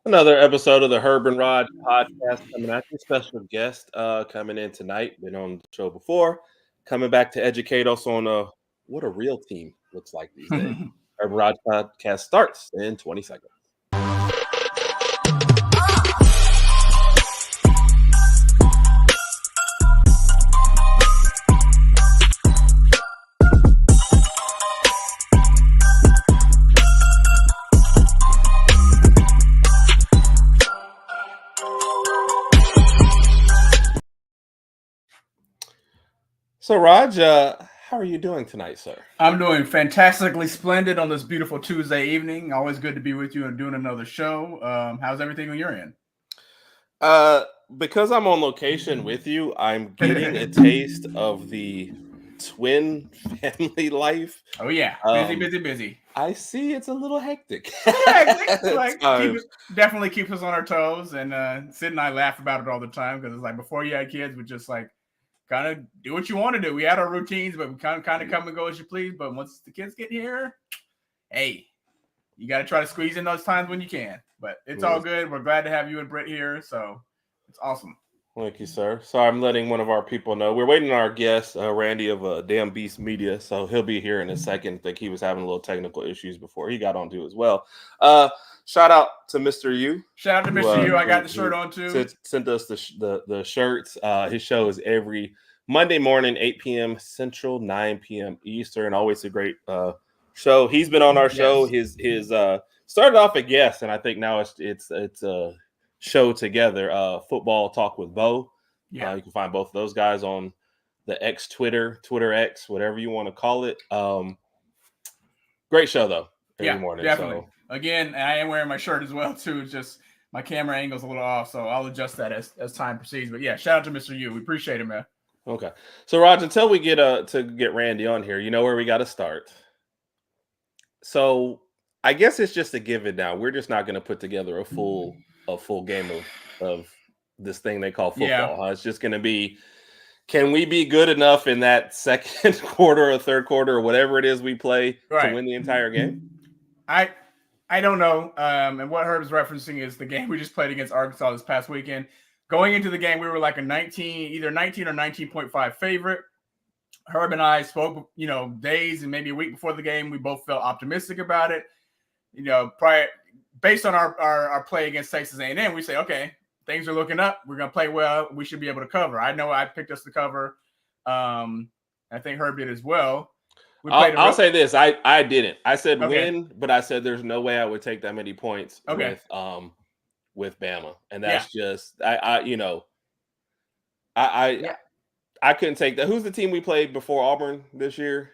Another episode of the Herb and Rod podcast coming at you. Special guest coming in tonight. Been on the show before. Coming back to educate us on what a real team looks like these days. Herb and Rod podcast starts in 20 seconds. So, Raj, how are you doing tonight, sir? I'm doing fantastically splendid on this beautiful Tuesday evening. Always good to be with you and doing another show. How's everything on your end? Because I'm on location with you, I'm getting a taste of the twin family life. Oh yeah, busy. I see it's a little hectic. Definitely keeps us on our toes. And Sid and I laugh about it all the time because it's like before you had kids, we just like kind of do what you want to do. We had our routines, but we kind of come and go as you please. But once the kids get here, hey, you got to try to squeeze in those times when you can. But it's all good. We're glad to have you and Britt here. So it's awesome. Thank you, sir. So I'm letting one of our people know. We're waiting on our guest, Randy of Damn Beast Media. So he'll be here in a second. I think he was having a little technical issues before he got on too as well. Shout out to Mr. U. Shout out to Mr. U. I got the shirt on too. Sent us the shirts. His show is every Monday morning, 8 p.m. Central, 9 p.m. Eastern. Always a great show. He's been on our show. His started off a guest, and I think now it's a show together. Football Talk with Bo. Yeah, you can find both of those guys on the Twitter X, whatever you want to call it. Great show though. Every morning. Definitely. So. Again, I am wearing my shirt as well too. It's just my camera angle's a little off, so I'll adjust that as time proceeds. But yeah, shout out to Mr. U. We appreciate it, man. Okay. So Raj, until we get to get Randy on here, you know where we got to start. So I guess it's just a given now. We're just not going to put together a full game of this thing they call football. Yeah. Huh? It's just going to be, can we be good enough in that second quarter or third quarter or whatever it is we play to win the entire game? I don't know. And what Herb is referencing is the game we just played against Arkansas this past weekend. Going into the game, we were like either 19 or 19.5 favorite. Herb and I spoke, days and maybe a week before the game. We both felt optimistic about it. Based on our play against Texas A&M, we say, okay, things are looking up. We're going to play well. We should be able to cover. I know I picked us to cover. I think Herb did as well. I'll say this. I didn't. I said win, but I said there's no way I would take that many points with Bama. And that's just I couldn't take that. Who's the team we played before Auburn this year?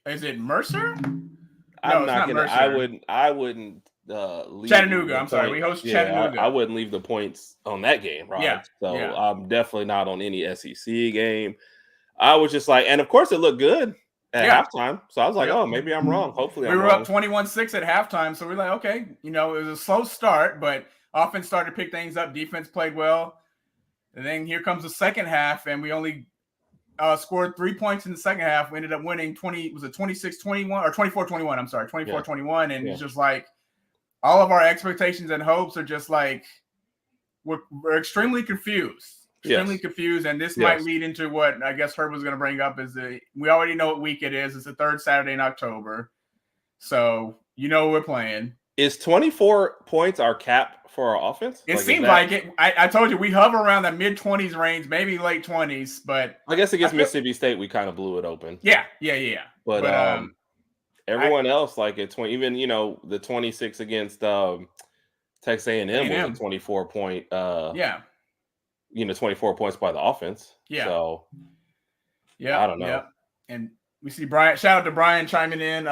Is it Mercer? I'm not gonna. Mercer. I wouldn't leave Chattanooga. I'm sorry. We host Chattanooga. I wouldn't leave the points on that game, right? Yeah. So I'm definitely not on any SEC game. I was just like, and of course it looked good at halftime. So I was like, oh, maybe I'm wrong. Hopefully we were up 21-6 at halftime. So we're like, okay, it was a slow start, but offense started to pick things up. Defense played well. And then here comes the second half, and we only scored 3 points in the second half. We ended up winning 26-21 or 24-21. I'm sorry, 24-21. And it's just like all of our expectations and hopes are just like we're extremely confused. Confused, and this might lead into what I guess Herb was going to bring up is we already know what week it is. It's the third Saturday in October, so we're playing. Is 24 points our cap for our offense? It seems like it. I told you we hover around the mid-20s range, maybe late 20s, but I guess against Mississippi State we kind of blew it open. Yeah. But everyone else like at 20, even the 26 against Texas A&M was a 24-point. 24 points by the offense. Yeah. So, I don't know. Yeah. And we see Brian. Shout out to Brian chiming in.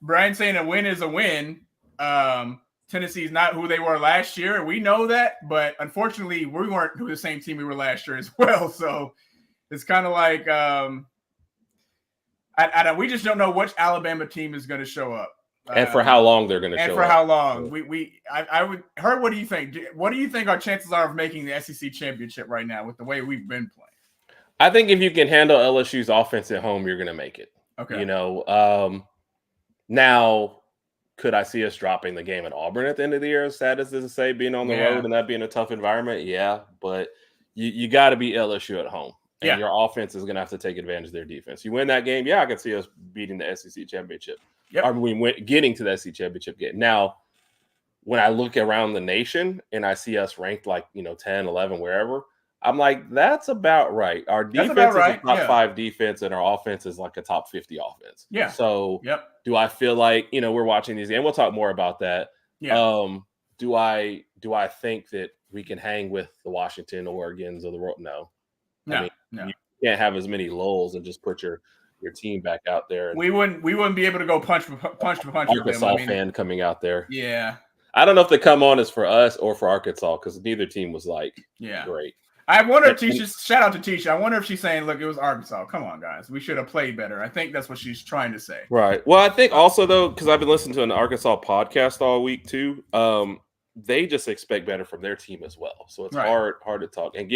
Brian saying a win is a win. Tennessee's not who they were last year, and we know that. But unfortunately, we weren't the same team we were last year as well. So it's kind of like we just don't know which Alabama team is going to show up. And for how long they're going to show up. And for how long. I would Herb, what do you think? What do you think our chances are of making the SEC championship right now with the way we've been playing? I think if you can handle LSU's offense at home, you're going to make it. Okay. Now, could I see us dropping the game at Auburn at the end of the year? As sad as this is to say, being on the road and that being a tough environment, yeah. But you got to beat LSU at home, and your offense is going to have to take advantage of their defense. You win that game, I can see us beating the SEC championship. Getting to the SEC championship game. Now, when I look around the nation and I see us ranked 10, 11, wherever, I'm like, that's about right. Our defense is a top 5 defense, and our offense is like a top 50 offense. Yeah. So do I feel like, we're watching these games? We'll talk more about that. Yeah. Do I think that we can hang with the Washington, Oregons of the world? No. No. You can't have as many lulls and just put your team back out there. We wouldn't be able to go punch to punch. Arkansas fan coming out there. Yeah. I don't know if the come on is for us or for Arkansas, because neither team was great. I wonder if Tisha, shout out to Tisha. I wonder if she's saying, look, it was Arkansas. Come on, guys. We should have played better. I think that's what she's trying to say. Right. Well, I think also, though, because I've been listening to an Arkansas podcast all week, too, they just expect better from their team as well. So it's hard to talk. And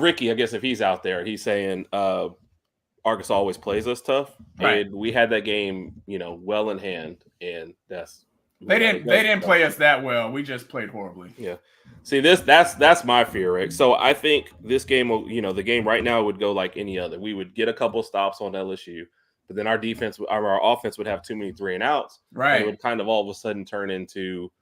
Ricky, I guess if he's out there, he's saying Arkansas always plays us tough. Right. And we had that game, well in hand, and that's They didn't play us that well. We just played horribly. Yeah. See, that's my fear, Rick. So I think this game will, the game right now would go like any other. We would get a couple stops on LSU, but then our offense would have too many 3 and outs. Right. And it would kind of all of a sudden turn into,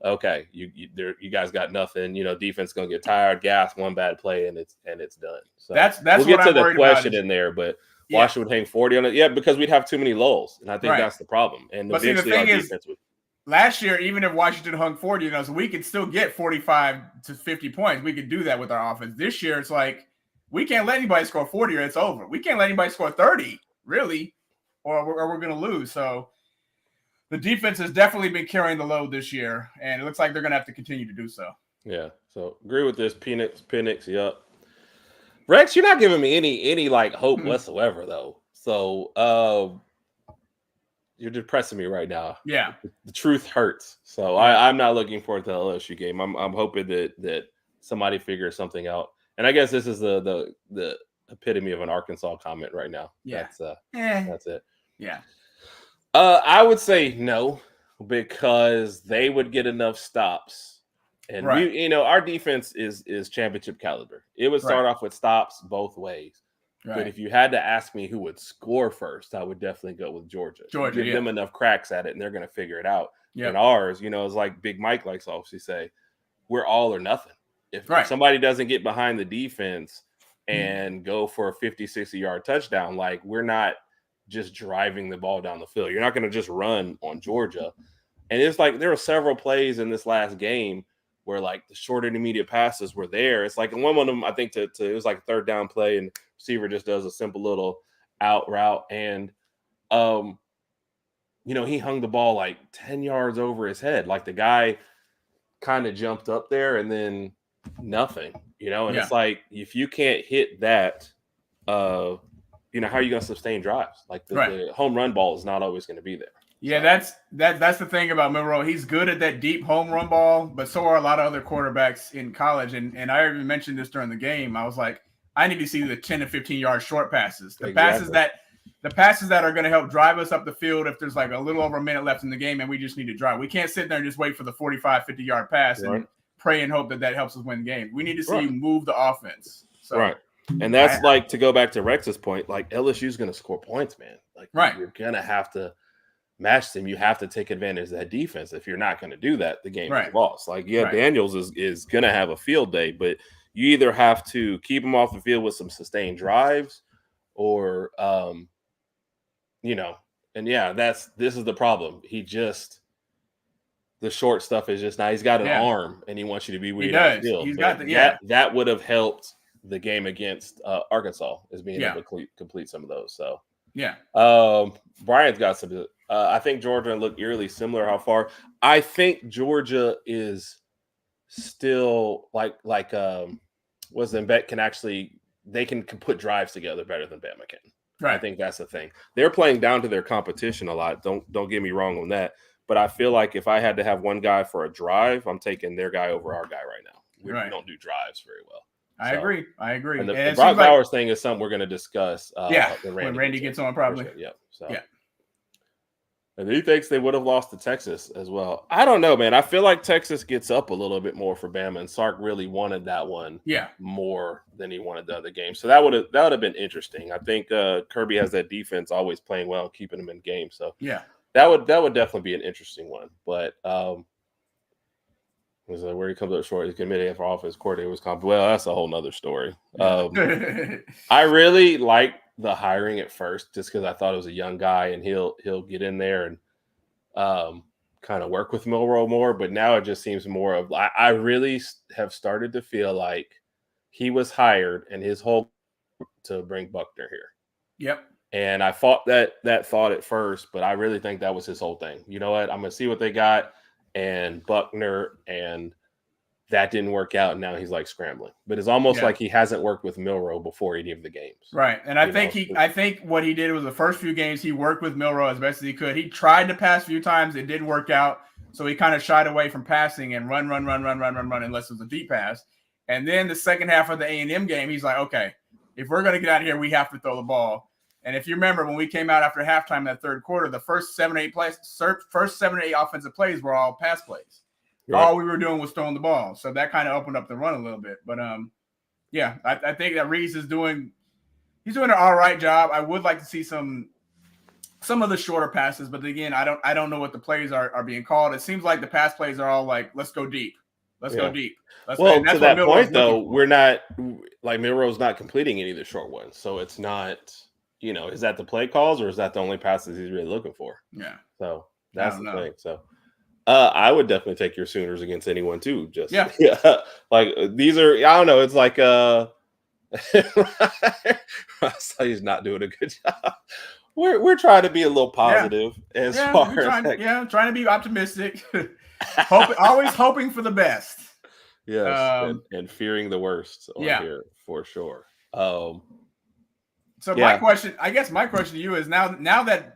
okay, you guys got nothing. Defense gonna get tired, gas, one bad play, and it's done. So that's we'll get what to I'm the worried question about in there, but Washington would hang 40 on it. Yeah, because we'd have too many lulls, and I think that's the problem. And but eventually see, the thing our is, defense would. Last year, even if Washington hung 40, so we could still get 45 to 50 points. We could do that with our offense. This year, it's like we can't let anybody score 40 or it's over. We can't let anybody score 30, really, or we're going to lose. So the defense has definitely been carrying the load this year, and it looks like they're going to have to continue to do so. Yeah, so agree with this. Penix, yep. Rex, you're not giving me any hope whatsoever, though. So you're depressing me right now. Yeah. The truth hurts. So I'm not looking forward to the LSU game. I'm hoping that somebody figures something out. And I guess this is the epitome of an Arkansas comment right now. Yeah. That's it. Yeah. I would say no, because they would get enough stops. And our defense is championship caliber. It would start off with stops both ways. Right. But if you had to ask me who would score first, I would definitely go with Georgia. Give them enough cracks at it, and they're going to figure it out. Yep. And ours, is like Big Mike likes to obviously say, we're all or nothing. If somebody doesn't get behind the defense and go for a 50, 60-yard touchdown, we're not just driving the ball down the field. You're not going to just run on Georgia. And it's there were several plays in this last game where the short intermediate passes were there. It's and one of them, I think it was a third down play, and receiver just does a simple little out route. And, he hung the ball 10 yards over his head. The guy kind of jumped up there and then nothing, and it's if you can't hit that, how are you going to sustain drives? The home run ball is not always going to be there. Yeah, that's the thing about Monroe. He's good at that deep home run ball, but so are a lot of other quarterbacks in college. And I even mentioned this during the game. I was like, I need to see the 10 to 15-yard short passes. The passes that are going to help drive us up the field if there's a little over a minute left in the game and we just need to drive. We can't sit there and just wait for the 45, 50-yard pass and pray and hope that helps us win the game. We need to see you move the offense. So, and that's to go back to Rex's point, LSU's going to score points, man. You're going to have to match them. You have to take advantage of that defense. If you're not going to do that, the game is lost. Daniels is going to have a field day, but you either have to keep him off the field with some sustained drives or, this is the problem. The short stuff is just now he's got an arm and he wants you to be where he field. He's got that would have helped the game against Arkansas is being able to complete some of those. So Brian's got some. I think Georgia looked eerily similar. How far? I think Georgia is still Bet can actually they can put drives together better than Bama can. Right. I think that's the thing. They're playing down to their competition a lot. Don't get me wrong on that. But I feel like if I had to have one guy for a drive, I'm taking their guy over our guy right now. We don't do drives very well. I agree. And the it Brock seems like, Bowers thing is something we're going to discuss. When Randy gets on, probably. Yep. So Yeah. And he thinks they would have lost to Texas as well. I don't know, man. I feel like Texas gets up a little bit more for Bama, and Sark really wanted that one more than he wanted the other game. So that would have been interesting. I think Kirby has that defense always playing well, keeping them in games. So that would definitely be an interesting one. But where he comes up short, he's committed for offense coordinator was well, that's a whole nother story. I really like the hiring at first just because I thought it was a young guy and he'll get in there and kind of work with Milroe more. But now it just seems more of I really have started to feel like he was hired and his whole to bring Buckner here. Yep. And I fought that thought at first, but I really think that was his whole thing. You know what? I'm going to see what they got. And Buckner, and that didn't work out. And now he's like scrambling. But it's almost like he hasn't worked with Milroe before any of the games. Right. And I think what he did was the first few games he worked with Milroe as best as he could. He tried to pass a few times. It didn't work out. So he kind of shied away from passing and run unless it was a deep pass. And then the second half of the A&M game, he's like, okay, if we're going to get out of here, we have to throw the ball. And if you remember when we came out after halftime that third quarter, the first 7 or 8 offensive plays were all pass plays. Right. All we were doing was throwing the ball. So that kind of opened up the run a little bit. But I think that Reese is doing an all right job. I would like to see some of the shorter passes, but again, I don't know what the plays are being called. It seems like the pass plays are all like, let's go deep. Let's go deep. To that point, though, we're not like Milroe's not completing any of the short ones. So it's not, is that the play calls or is that the only passes he's really looking for? Yeah. So that's the thing. So I would definitely take your Sooners against anyone too. Like these are, I don't know. It's like he's not doing a good job. We're trying to be a little positive as far as trying to be optimistic. Always hoping for the best. Yes, and fearing the worst on here for sure. My question to you is now that,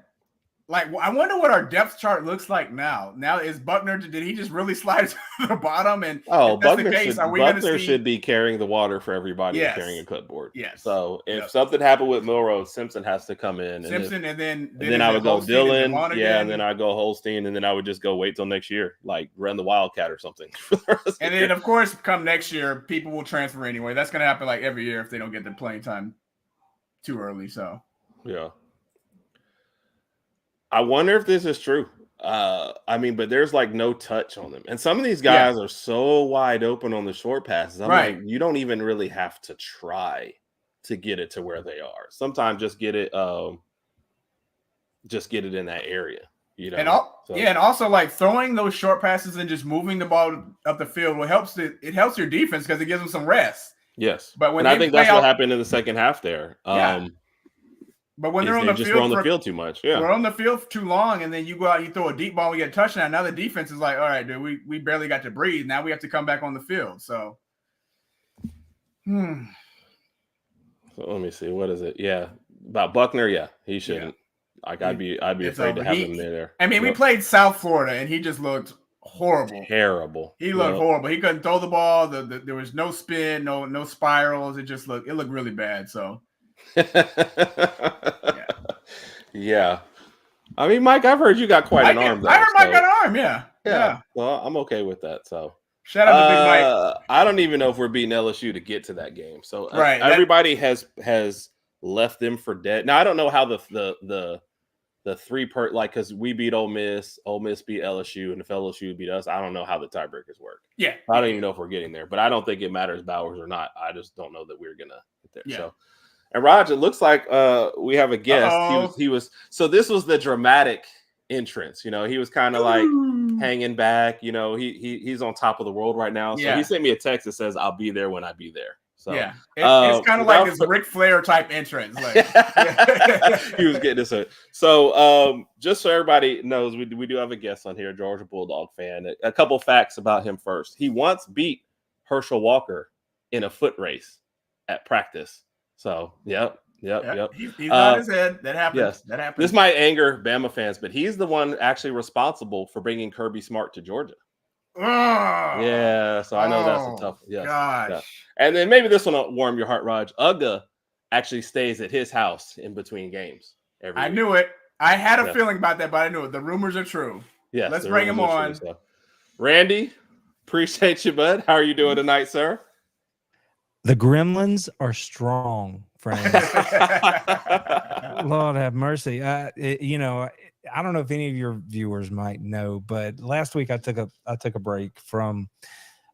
like, I wonder what our depth chart looks like now. Now, is Buckner, did he just really slide to the bottom? And if that's the case, Buckner should be carrying the water for everybody and carrying a clipboard. Yes. So if something happened with Milroe, Simpson has to come in. And then I would go Dillon. And then I go Holstein, and then I would just go wait till next year, like run the Wildcat or something. And then, of course, come next year, people will transfer anyway. That's going to happen like every year if they don't get the playing time too early. So yeah. I wonder if this is true. But there's like no touch on them. And some of these guys are so wide open on the short passes. I'm like, you don't even really have to try to get it to where they are. Sometimes just get it in that area, And also like throwing those short passes and just moving the ball up the field helps your defense because it gives them some rest. Yes. But I think that's what happened in the second half there. But when they're on the just field, on the field too much, we're on the field for too long, and then you go out, you throw a deep ball, we get a touchdown. Now the defense is like, all right, dude, we barely got to breathe. Now we have to come back on the field. So, So let me see, what is it? Yeah, about Buckner. Yeah, he shouldn't. Like I'd be afraid to have him there. I mean, we played South Florida, and he just looked horrible. Terrible. He looked horrible. He couldn't throw the ball. There was no spin, no spirals. It looked really bad. So. Yeah. I mean, Mike, I've heard you got quite an arm. I heard Mike got an arm. Yeah. Well, I'm okay with that. So shout out to Big Mike. I don't even know if we're beating LSU to get to that game. So everybody has left them for dead. Now I don't know how the because we beat Ole Miss beat LSU, and if LSU beat us, I don't know how the tiebreakers work. Yeah. I don't even know if we're getting there, but I don't think it matters Bowers or not. I just don't know that we're gonna get there. Yeah. So. And Raj, it looks like we have a guest. He was so this was the dramatic entrance. He was kind of like hanging back. He's on top of the world right now. So he sent me a text that says, "I'll be there when I be there." So it's kind of like his Ric Flair type entrance. Like. He was getting this. So just so everybody knows, we do have a guest on here, Georgia Bulldog fan. A couple facts about him first. He once beat Herschel Walker in a foot race at practice. So, yep. He's on his head. That happens. Yes. That happens. This might anger Bama fans, but he's the one actually responsible for bringing Kirby Smart to Georgia. Yeah, so I know that's a tough. Yes, gosh. yeah. And then maybe this one will warm your heart, Raj. Uga actually stays at his house in between games every week. Knew it. I had a Yes. feeling about that, but I knew it. The rumors are true. Yes, Let's the bring him rumors are on. true, so. Randy, appreciate you, bud. How are you doing tonight, sir? The Gremlins are strong, friends. Lord have mercy. You know, I don't know if any of your viewers might know, but last week I took a break from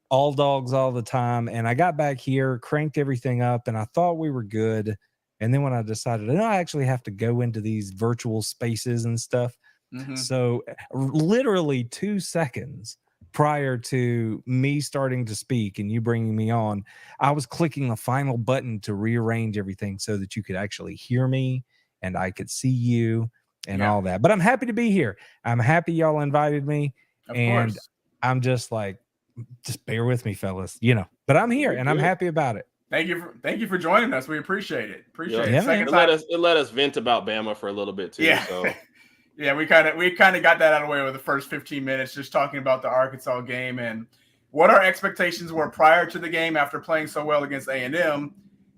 All Dogs All the Time, and I got back here, cranked everything up, and I thought we were good. And then when I decided, no, I actually have to go into these virtual spaces and stuff. Mhm. So literally 2 seconds prior to me starting to speak and you bringing me on, I was clicking the final button to rearrange everything so that you could actually hear me and I could see you and all that. But I'm happy to be here. I'm happy y'all invited me. Of and course. I'm just like, just bear with me, fellas, you know, but I'm here and I'm happy about it. Thank you for joining us. We appreciate it. Appreciate Yeah, it. Second It time. let us vent about Bama for a little bit too. Yeah. So Yeah, we kind of got that out of the way with the first 15 minutes, just talking about the Arkansas game and what our expectations were prior to the game after playing so well against A&M.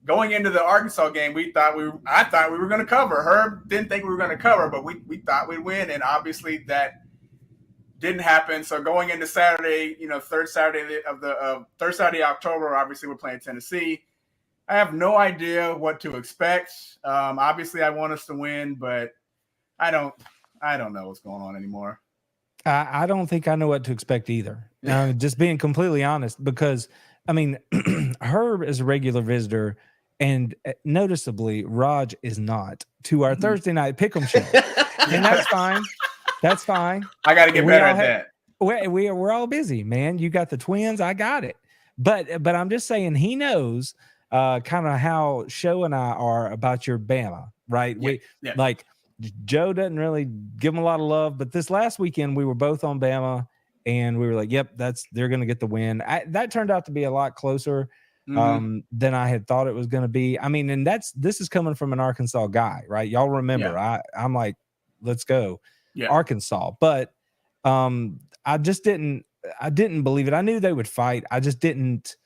Going into the Arkansas game, I thought we were going to cover. Herb didn't think we were going to cover, but we thought we'd win, and obviously that didn't happen. So going into Saturday, third Saturday of October, obviously we're playing Tennessee. I have no idea what to expect. Obviously, I want us to win, but I don't know what's going on anymore. I don't think I know what to expect either. Just being completely honest, because I mean, Herb is a regular visitor, and noticeably, Raj is not to our Thursday night pick'em show, and that's fine. That's fine. I got to get better at that. We're all busy, man. You got the twins, I got it. But I'm just saying, he knows kind of how Show and I are about your Bama, right? Yeah. Like. Joe doesn't really give him a lot of love, but this last weekend we were both on Bama, and we were like, "Yep, they're going to get the win." That turned out to be a lot closer than I had thought it was going to be. I mean, and this is coming from an Arkansas guy, right? Y'all remember? Yeah. I'm like, "Let's go, Arkansas!" But I didn't believe it. I knew they would fight. I just didn't.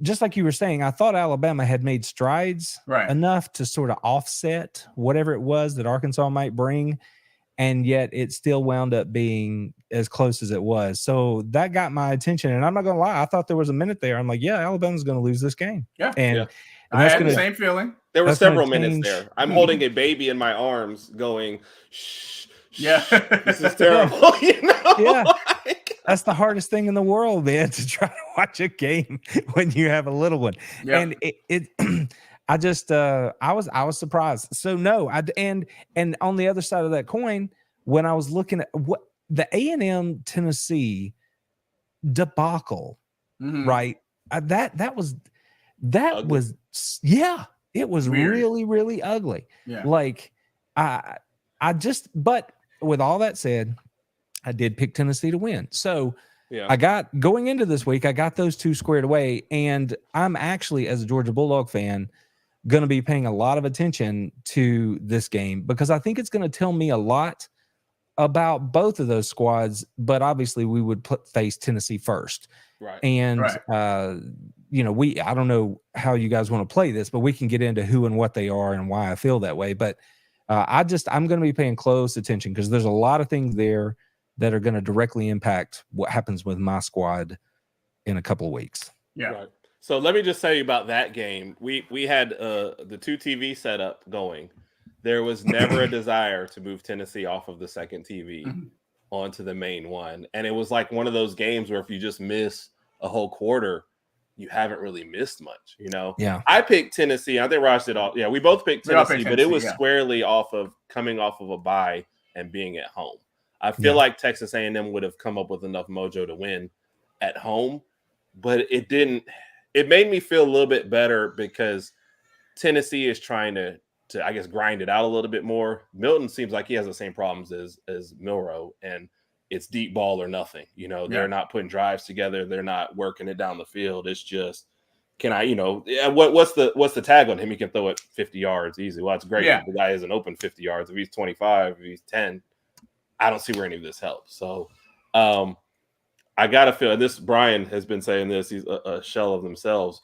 Just like you were saying, I thought Alabama had made strides enough to sort of offset whatever it was that Arkansas might bring, and yet it still wound up being as close as it was. So that got my attention, and I'm not going to lie, I thought there was a minute there. I'm like, yeah, Alabama's going to lose this game. Yeah, and I had the same feeling. There were several minutes there. I'm holding a baby in my arms going, shh, this is terrible. Yeah. That's the hardest thing in the world, man, to try to watch a game when you have a little one. Yeah. And I was surprised. So no, and on the other side of that coin, when I was looking at what the A&M Tennessee debacle, right? That was it was weird. Really, really ugly. Yeah. Like but with all that said, I did pick Tennessee to win. So I got going into this week, I got those two squared away. And I'm actually, as a Georgia Bulldog fan, going to be paying a lot of attention to this game because I think it's going to tell me a lot about both of those squads. But obviously, we would face Tennessee first. Right. And, I don't know how you guys want to play this, but we can get into who and what they are and why I feel that way. But I'm going to be paying close attention because there's a lot of things there that are going to directly impact what happens with my squad in a couple of weeks. Yeah. Right. So let me just tell you about that game. We had the 2 TV setup going. There was never a desire to move Tennessee off of the second TV onto the main one. And it was like one of those games where if you just miss a whole quarter, you haven't really missed much, Yeah. I picked Tennessee. I think Raj did all. Yeah, we both picked Tennessee, but it was squarely coming off of a bye and being at home. I feel like Texas A&M would have come up with enough mojo to win at home, but it didn't. It made me feel a little bit better because Tennessee is trying to I guess grind it out a little bit more. Milton seems like he has the same problems as Milroe, and it's deep ball or nothing. They're not putting drives together. They're not working it down the field. It's just, can I, what's the tag on him? He can throw it 50 yards easy. Well, that's great. Yeah. The guy isn't open 50 yards. If he's 25, if he's 10, I don't see where any of this helps. So I gotta feel this. Brian has been saying this. He's a shell of themselves.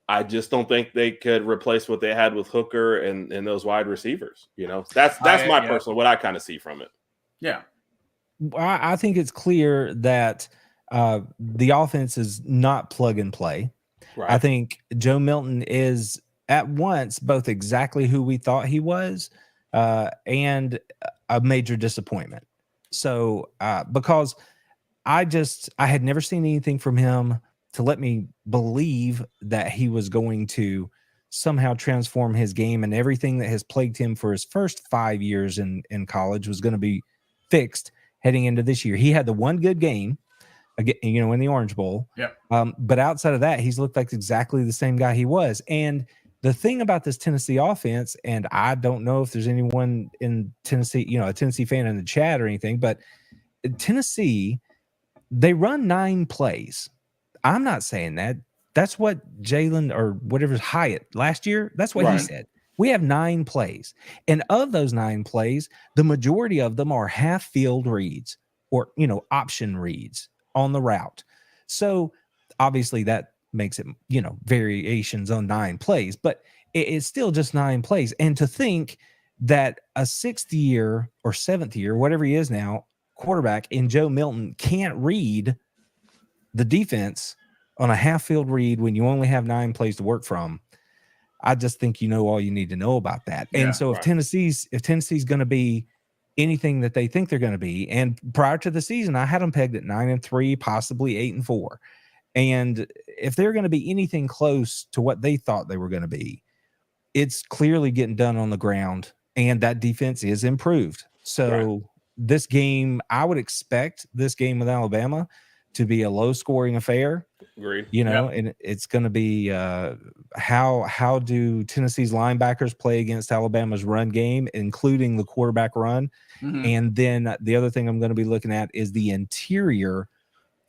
I just don't think they could replace what they had with Hooker and those wide receivers. You know, that's my personal what I kind of see from it. Yeah, I think it's clear that the offense is not plug and play. Right. I think Joe Milton is at once both exactly who we thought he was and a major disappointment. So because I had never seen anything from him to let me believe that he was going to somehow transform his game, and everything that has plagued him for his first 5 years in college was going to be fixed heading into this year. He had the one good game, again, in the Orange Bowl. Yeah. But outside of that, he's looked like exactly the same guy he was. And the thing about this Tennessee offense, and I don't know if there's anyone in Tennessee, a Tennessee fan in the chat or anything, but Tennessee, they run 9 plays. I'm not saying that. That's what Jalen or whatever's Hyatt last year, that's what he said. We have 9 plays. And of those 9 plays, the majority of them are half field reads or, option reads on the route. So obviously that makes it, variations on 9 plays, but it's still just 9 plays. And to think that a 6th year or 7th year, whatever he is now, quarterback in Joe Milton can't read the defense on a half field read when you only have 9 plays to work from. I just think all you need to know about that. Yeah, and so if Tennessee's going to be anything that they think they're going to be, and prior to the season, I had them pegged at 9-3, possibly 8-4. And if they're going to be anything close to what they thought they were going to be, it's clearly getting done on the ground, and that defense is improved. So this game, I would expect this game with Alabama to be a low scoring affair. Agreed. And it's going to be how do Tennessee's linebackers play against Alabama's run game, including the quarterback run. Mm-hmm. And then the other thing I'm going to be looking at is the interior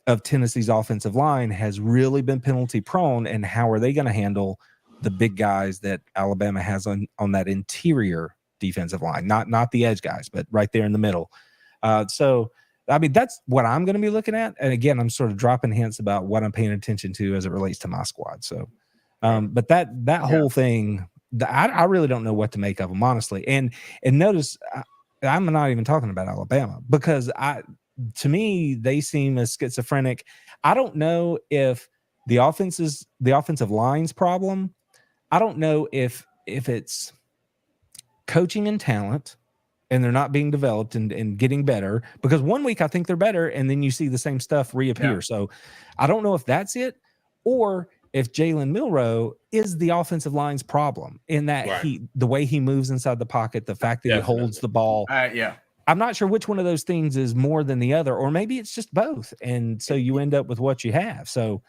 of Tennessee's offensive line has really been penalty prone, and how are they going to handle the big guys that Alabama has on that interior defensive line, not the edge guys, but right there in the middle. So I mean, that's what I'm going to be looking at. And again, I'm sort of dropping hints about what I'm paying attention to as it relates to my squad. So, but that whole thing, I really don't know what to make of them, honestly. And notice, I'm not even talking about Alabama, because to me, they seem as schizophrenic. I don't know if the offensive line's problem. I don't know if it's coaching and talent, and they're not being developed and getting better, because one week I think they're better, and then you see the same stuff reappear. Yeah. So I don't know if that's it, or if Jalen Milroe is the offensive line's problem in that the way he moves inside the pocket, the fact that he holds the ball. I'm not sure which one of those things is more than the other, or maybe it's just both. And so you end up with what you have. So,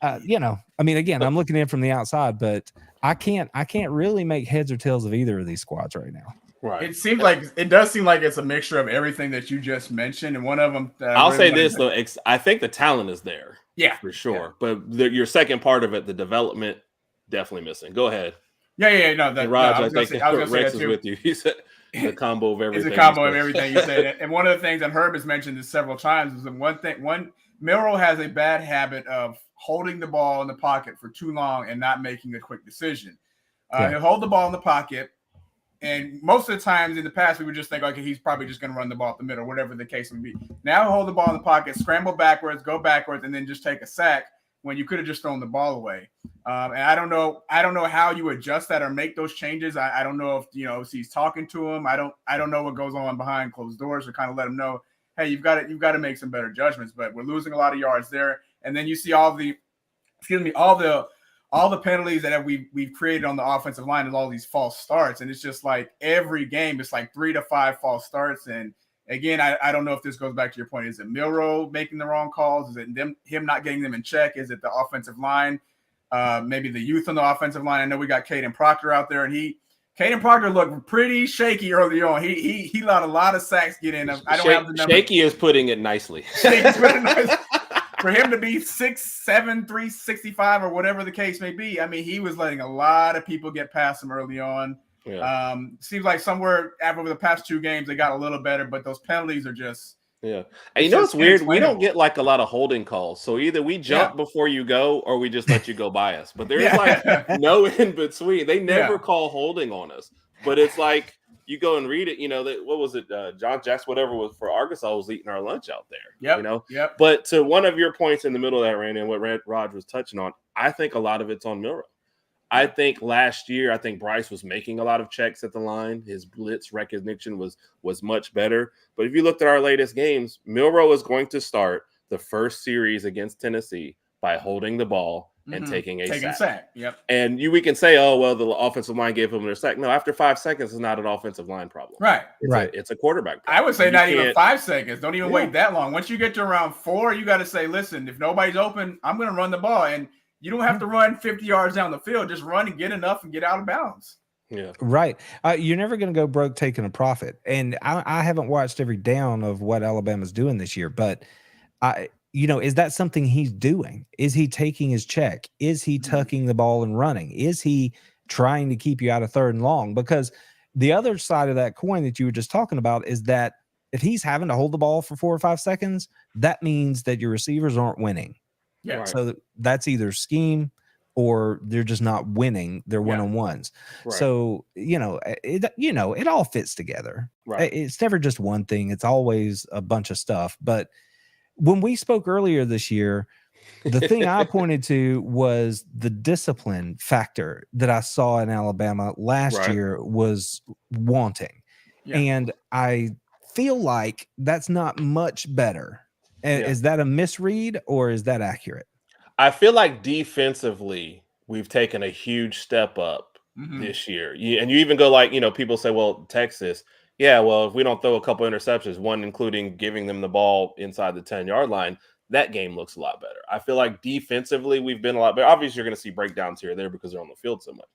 I mean, again, I'm looking in from the outside, but I can't really make heads or tails of either of these squads right now. Right. It does seem like it's a mixture of everything that you just mentioned, and one of them. I'll say this though, I think the talent is there, for sure. Yeah. But your second part of it, the development, definitely missing. Go ahead. No, Raj, I think Rex is with you. He said the combo of everything. It's a combo of everything you said. And one of the things that Herb has mentioned this several times is that Milroe has a bad habit of holding the ball in the pocket for too long and not making a quick decision. He'll hold the ball in the pocket. And most of the times in the past, we would just think, okay, he's probably just going to run the ball up the middle, whatever the case may be. Now he'll hold the ball in the pocket, scramble backwards, go backwards, and then just take a sack when you could have just thrown the ball away. And I don't know how you adjust that or make those changes. I don't know if he's talking to him. I don't know what goes on behind closed doors to kind of let him know, hey, you've got to make some better judgments. But we're losing a lot of yards there. And then you see all the penalties that we've created on the offensive line is all these false starts. And it's just like every game, it's like 3 to 5 false starts. And again, I don't know if this goes back to your point. Is it Milroe making the wrong calls? Is it him not getting them in check? Is it the offensive line? Maybe the youth on the offensive line. I know we got Caden Proctor out there, and Caden Proctor looked pretty shaky early on. He let a lot of sacks get in. I don't have the number. Shaky is putting it nicely. For him to be 6'7", 365 or whatever the case may be, I mean, he was letting a lot of people get past him early on. Yeah. Seems like somewhere over the past 2 games they got a little better, but those penalties are just Yeah. And you know just it's weird? We don't inexplainable. get like a lot of holding calls. So either we jump before you go or we just let you go by us. But there's like no in between. They never Yeah. call holding on us. But it's like you go and read it, you know, that what was it? John Jackson, whatever was for Arkansas was eating our lunch out there. Yep. You know? Yep. But to one of your points in the middle of that, Randy, and what Rod was touching on, I think a lot of it's on Milroe. I think last year, I think Bryce was making a lot of checks at the line. His blitz recognition was much better. But if you looked at our latest games, Milroe is going to start the first series against Tennessee by holding the ball and taking a sack. Yep. And we can say, oh, well, the offensive line gave him their sack. No, after 5 seconds, it's not an offensive line problem. Right. It's a quarterback problem. I would say You not even can't- 5 seconds. Don't even wait that long. Once you get to around 4, you got to say, listen, if nobody's open, I'm going to run the ball. And you don't have to run 50 yards down the field. Just run and get enough and get out of bounds. Yeah. Right. You're never going to go broke taking a profit. And I haven't watched every down of what Alabama's doing this year, but is that something he's doing? Is he taking his check? Is he tucking the ball and running? Is he trying to keep you out of 3rd and long? Because the other side of that coin that you were just talking about is that if he's having to hold the ball for 4 or 5 seconds, that means that your receivers aren't winning. Yeah. Right. So that's either scheme or they're just not winning their one-on-ones. Right. So, it all fits together. Right. It's never just one thing. It's always a bunch of stuff. But when we spoke earlier this year, the thing I pointed to was the discipline factor that I saw in Alabama last year was wanting. Yeah. And I feel like that's not much better. Is that a misread or is that accurate? I feel like defensively, we've taken a huge step up this year. And you even go like, people say, well, Texas, if we don't throw a couple interceptions, one including giving them the ball inside the 10-yard line, that game looks a lot better. I feel like defensively, we've been a lot better. Obviously, you're going to see breakdowns here or there because they're on the field so much.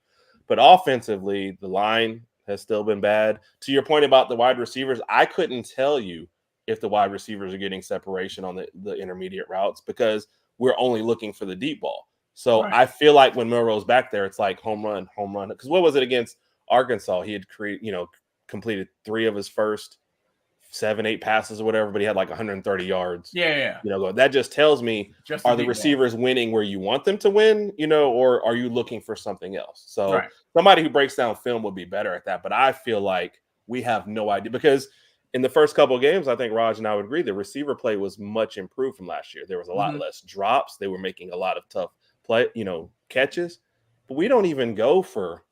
But offensively, the line has still been bad. To your point about the wide receivers, I couldn't tell you if the wide receivers are getting separation on the intermediate routes because we're only looking for the deep ball. So I feel like when Milroe's back there, it's like home run. Because what was it against Arkansas? He had completed 3 of his first 7-8 passes or whatever, but he had like 130 yards. Yeah. That just tells me, are the receivers winning where you want them to win, or are you looking for something else? So somebody who breaks down film would be better at that. But I feel like we have no idea because in the first couple of games, I think Raj and I would agree the receiver play was much improved from last year. There was a lot less drops. They were making a lot of tough catches, but we don't even go for.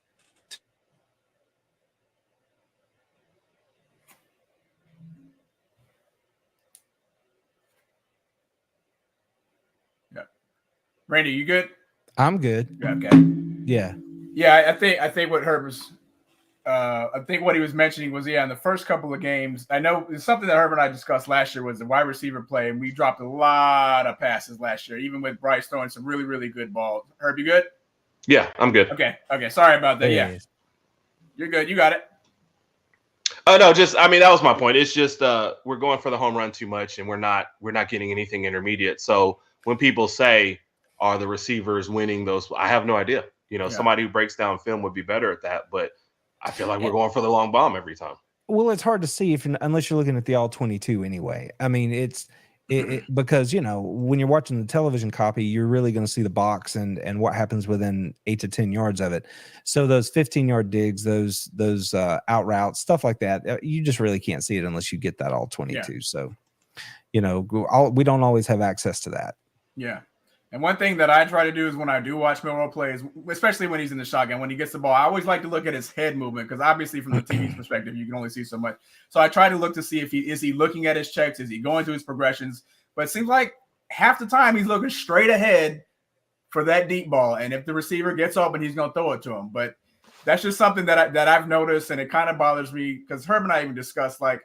Yeah. Randy, you good? I'm good. Okay. Yeah. Yeah. I think what Herb was. I think what he was mentioning was, in the first couple of games, I know it's something that Herb and I discussed last year was the wide receiver play, and we dropped a lot of passes last year, even with Bryce throwing some really, really good balls. Herb, you good? Yeah, I'm good. Okay. Sorry about that. Yeah. You're good. You got it. Oh, no, that was my point. It's just we're going for the home run too much, and we're not getting anything intermediate. So when people say, are the receivers winning those? I have no idea. Somebody who breaks down film would be better at that, but I feel like we're going for the long bomb every time. Well, it's hard to see unless you're looking at the all 22 anyway. I mean, it's because when you're watching the television copy, you're really going to see the box and what happens within 8 to 10 yards of it. So those 15-yard digs, those out routes, stuff like that, you just really can't see it unless you get that all 22. Yeah. So, we don't always have access to that. Yeah. And one thing that I try to do is when I do watch Milroe plays, especially when he's in the shotgun, when he gets the ball, I always like to look at his head movement because obviously from the TV's perspective, you can only see so much. So I try to look to see if is he looking at his checks? Is he going through his progressions? But it seems like half the time he's looking straight ahead for that deep ball. And if the receiver gets open, he's going to throw it to him. But that's just something that I've noticed, and it kind of bothers me because Herb and I even discussed, like,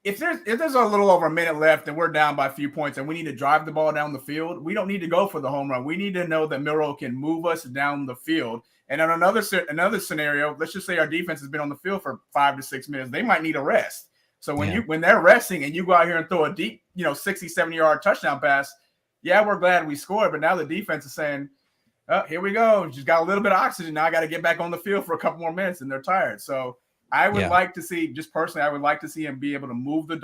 if there's a little over a minute left and we're down by a few points and we need to drive the ball down the field, we don't need to go for the home run. We need to know that Milroe can move us down the field. And in another scenario, let's just say our defense has been on the field for 5 to 6 minutes. They might need a rest. So when they're resting and you go out here and throw a deep, 60, 70-yard touchdown pass, we're glad we scored. But now the defense is saying, oh, here we go. Just got a little bit of oxygen. Now I got to get back on the field for a couple more minutes, and they're tired. So I would like to see, just personally, I would like to see him be able to move the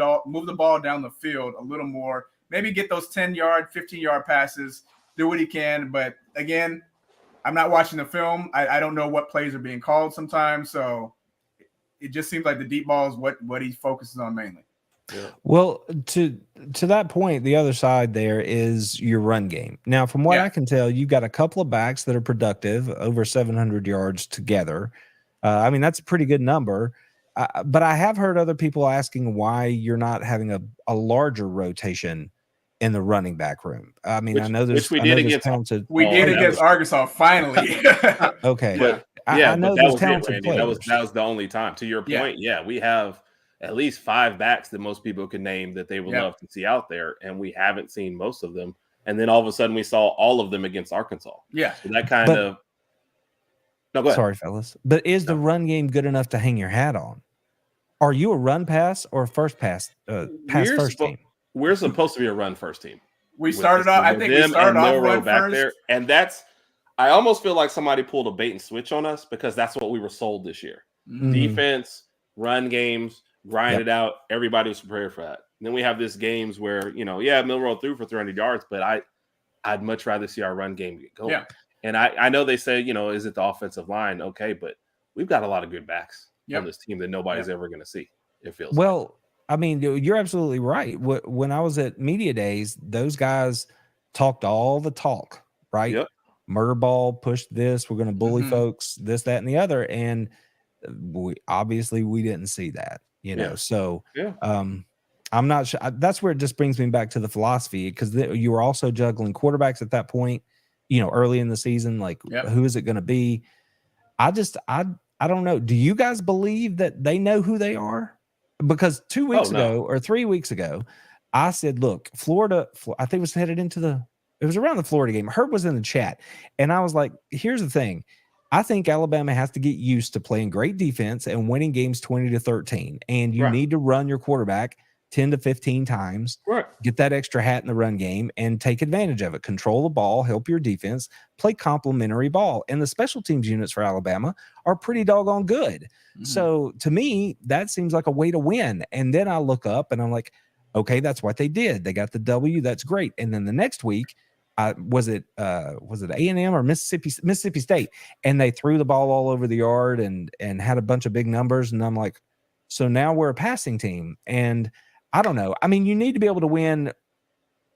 ball down the field a little more. Maybe get those 10-yard, 15-yard passes, do what he can. But again, I'm not watching the film. I don't know what plays are being called sometimes. So it just seems like the deep ball is what he focuses on mainly. Yeah. Well, to that point, the other side there is your run game. Now, from what I can tell, you've got a couple of backs that are productive, over 700 yards together. I mean, that's a pretty good number. But I have heard other people asking why you're not having a larger rotation in the running back room. I mean, I know there's talented. We did against Arkansas finally. Okay, but I know that there's was talented it, Randy. players. That was the only time. To your point, we have at least 5 backs that most people can name that they would love to see out there, and we haven't seen most of them. And then all of a sudden, we saw all of them against Arkansas. Yeah, so that kind of. No, go ahead. Sorry, fellas, but is the run game good enough to hang your hat on? Are you a run pass or first pass first team? We're supposed to be a run first team. We started off. I think we started off run back first. And that's. I almost feel like somebody pulled a bait and switch on us because that's what we were sold this year. Mm-hmm. Defense, run games. Grind it out. Everybody was prepared for that. And then we have this games where, Milroe threw for 300 yards, but I'd much rather see our run game get going. Yeah. And I know they say, is it the offensive line? Okay, but we've got a lot of good backs on this team that nobody's ever going to see. It feels well. I mean, you're absolutely right. When I was at media days, those guys talked all the talk, right? Yep. Murder ball, push this. We're going to bully folks, this, that, and the other. And we didn't see that. So I'm not sure. That's where it just brings me back to the philosophy, because you were also juggling quarterbacks at that point, early in the season. Like, who is it going to be? I don't know. Do you guys believe that they know who they are? Because 2 weeks ago or 3 weeks ago, I said, look, Florida, I think it was around the Florida game. Herb was in the chat, and I was like, here's the thing. I think Alabama has to get used to playing great defense and winning games 20-13. And you need to run your quarterback 10 to 15 times, get that extra hat in the run game and take advantage of it. Control the ball, help your defense, play complementary ball. And the special teams units for Alabama are pretty doggone good. Mm-hmm. So to me, that seems like a way to win. And then I look up and I'm like, okay, that's what they did. They got the W. That's great. And then the next week, was it A&M or Mississippi State, and they threw the ball all over the yard and had a bunch of big numbers. And I'm like, so now we're a passing team. And I don't know. I mean, you need to be able to win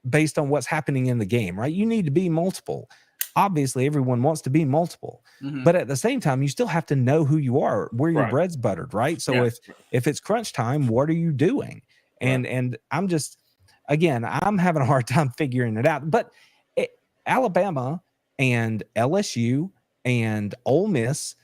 based on what's happening in the game, right? You need to be multiple. Obviously, everyone wants to be multiple, but at the same time, you still have to know who you are, where your bread's buttered, right? So if it's crunch time, what are you doing? And I'm just, again, I'm having a hard time figuring it out. But Alabama and LSU and Ole Miss,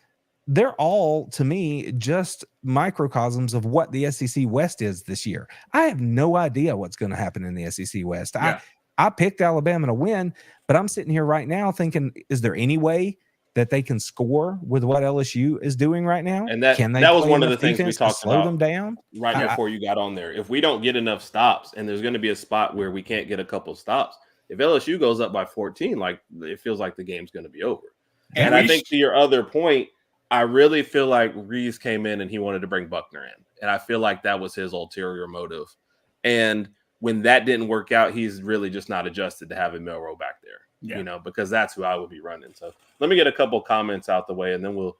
they're all, to me, just microcosms of what the SEC West is this year. I have no idea what's going to happen in the SEC West. I picked Alabama to win, but I'm sitting here right now thinking, is there any way that they can score with what LSU is doing right now? And that was one of the things we talked about. Slow them down right before you got on there. If we don't get enough stops, and there's going to be a spot where we can't get a couple stops, if LSU goes up by 14, like, it feels like the game's going to be over. And I think to your other point, I really feel like Reeves came in and he wanted to bring Buckner in. And I feel like that was his ulterior motive. And when that didn't work out, he's really just not adjusted to having Milroe back there, because that's who I would be running. So let me get a couple comments out the way, and then we'll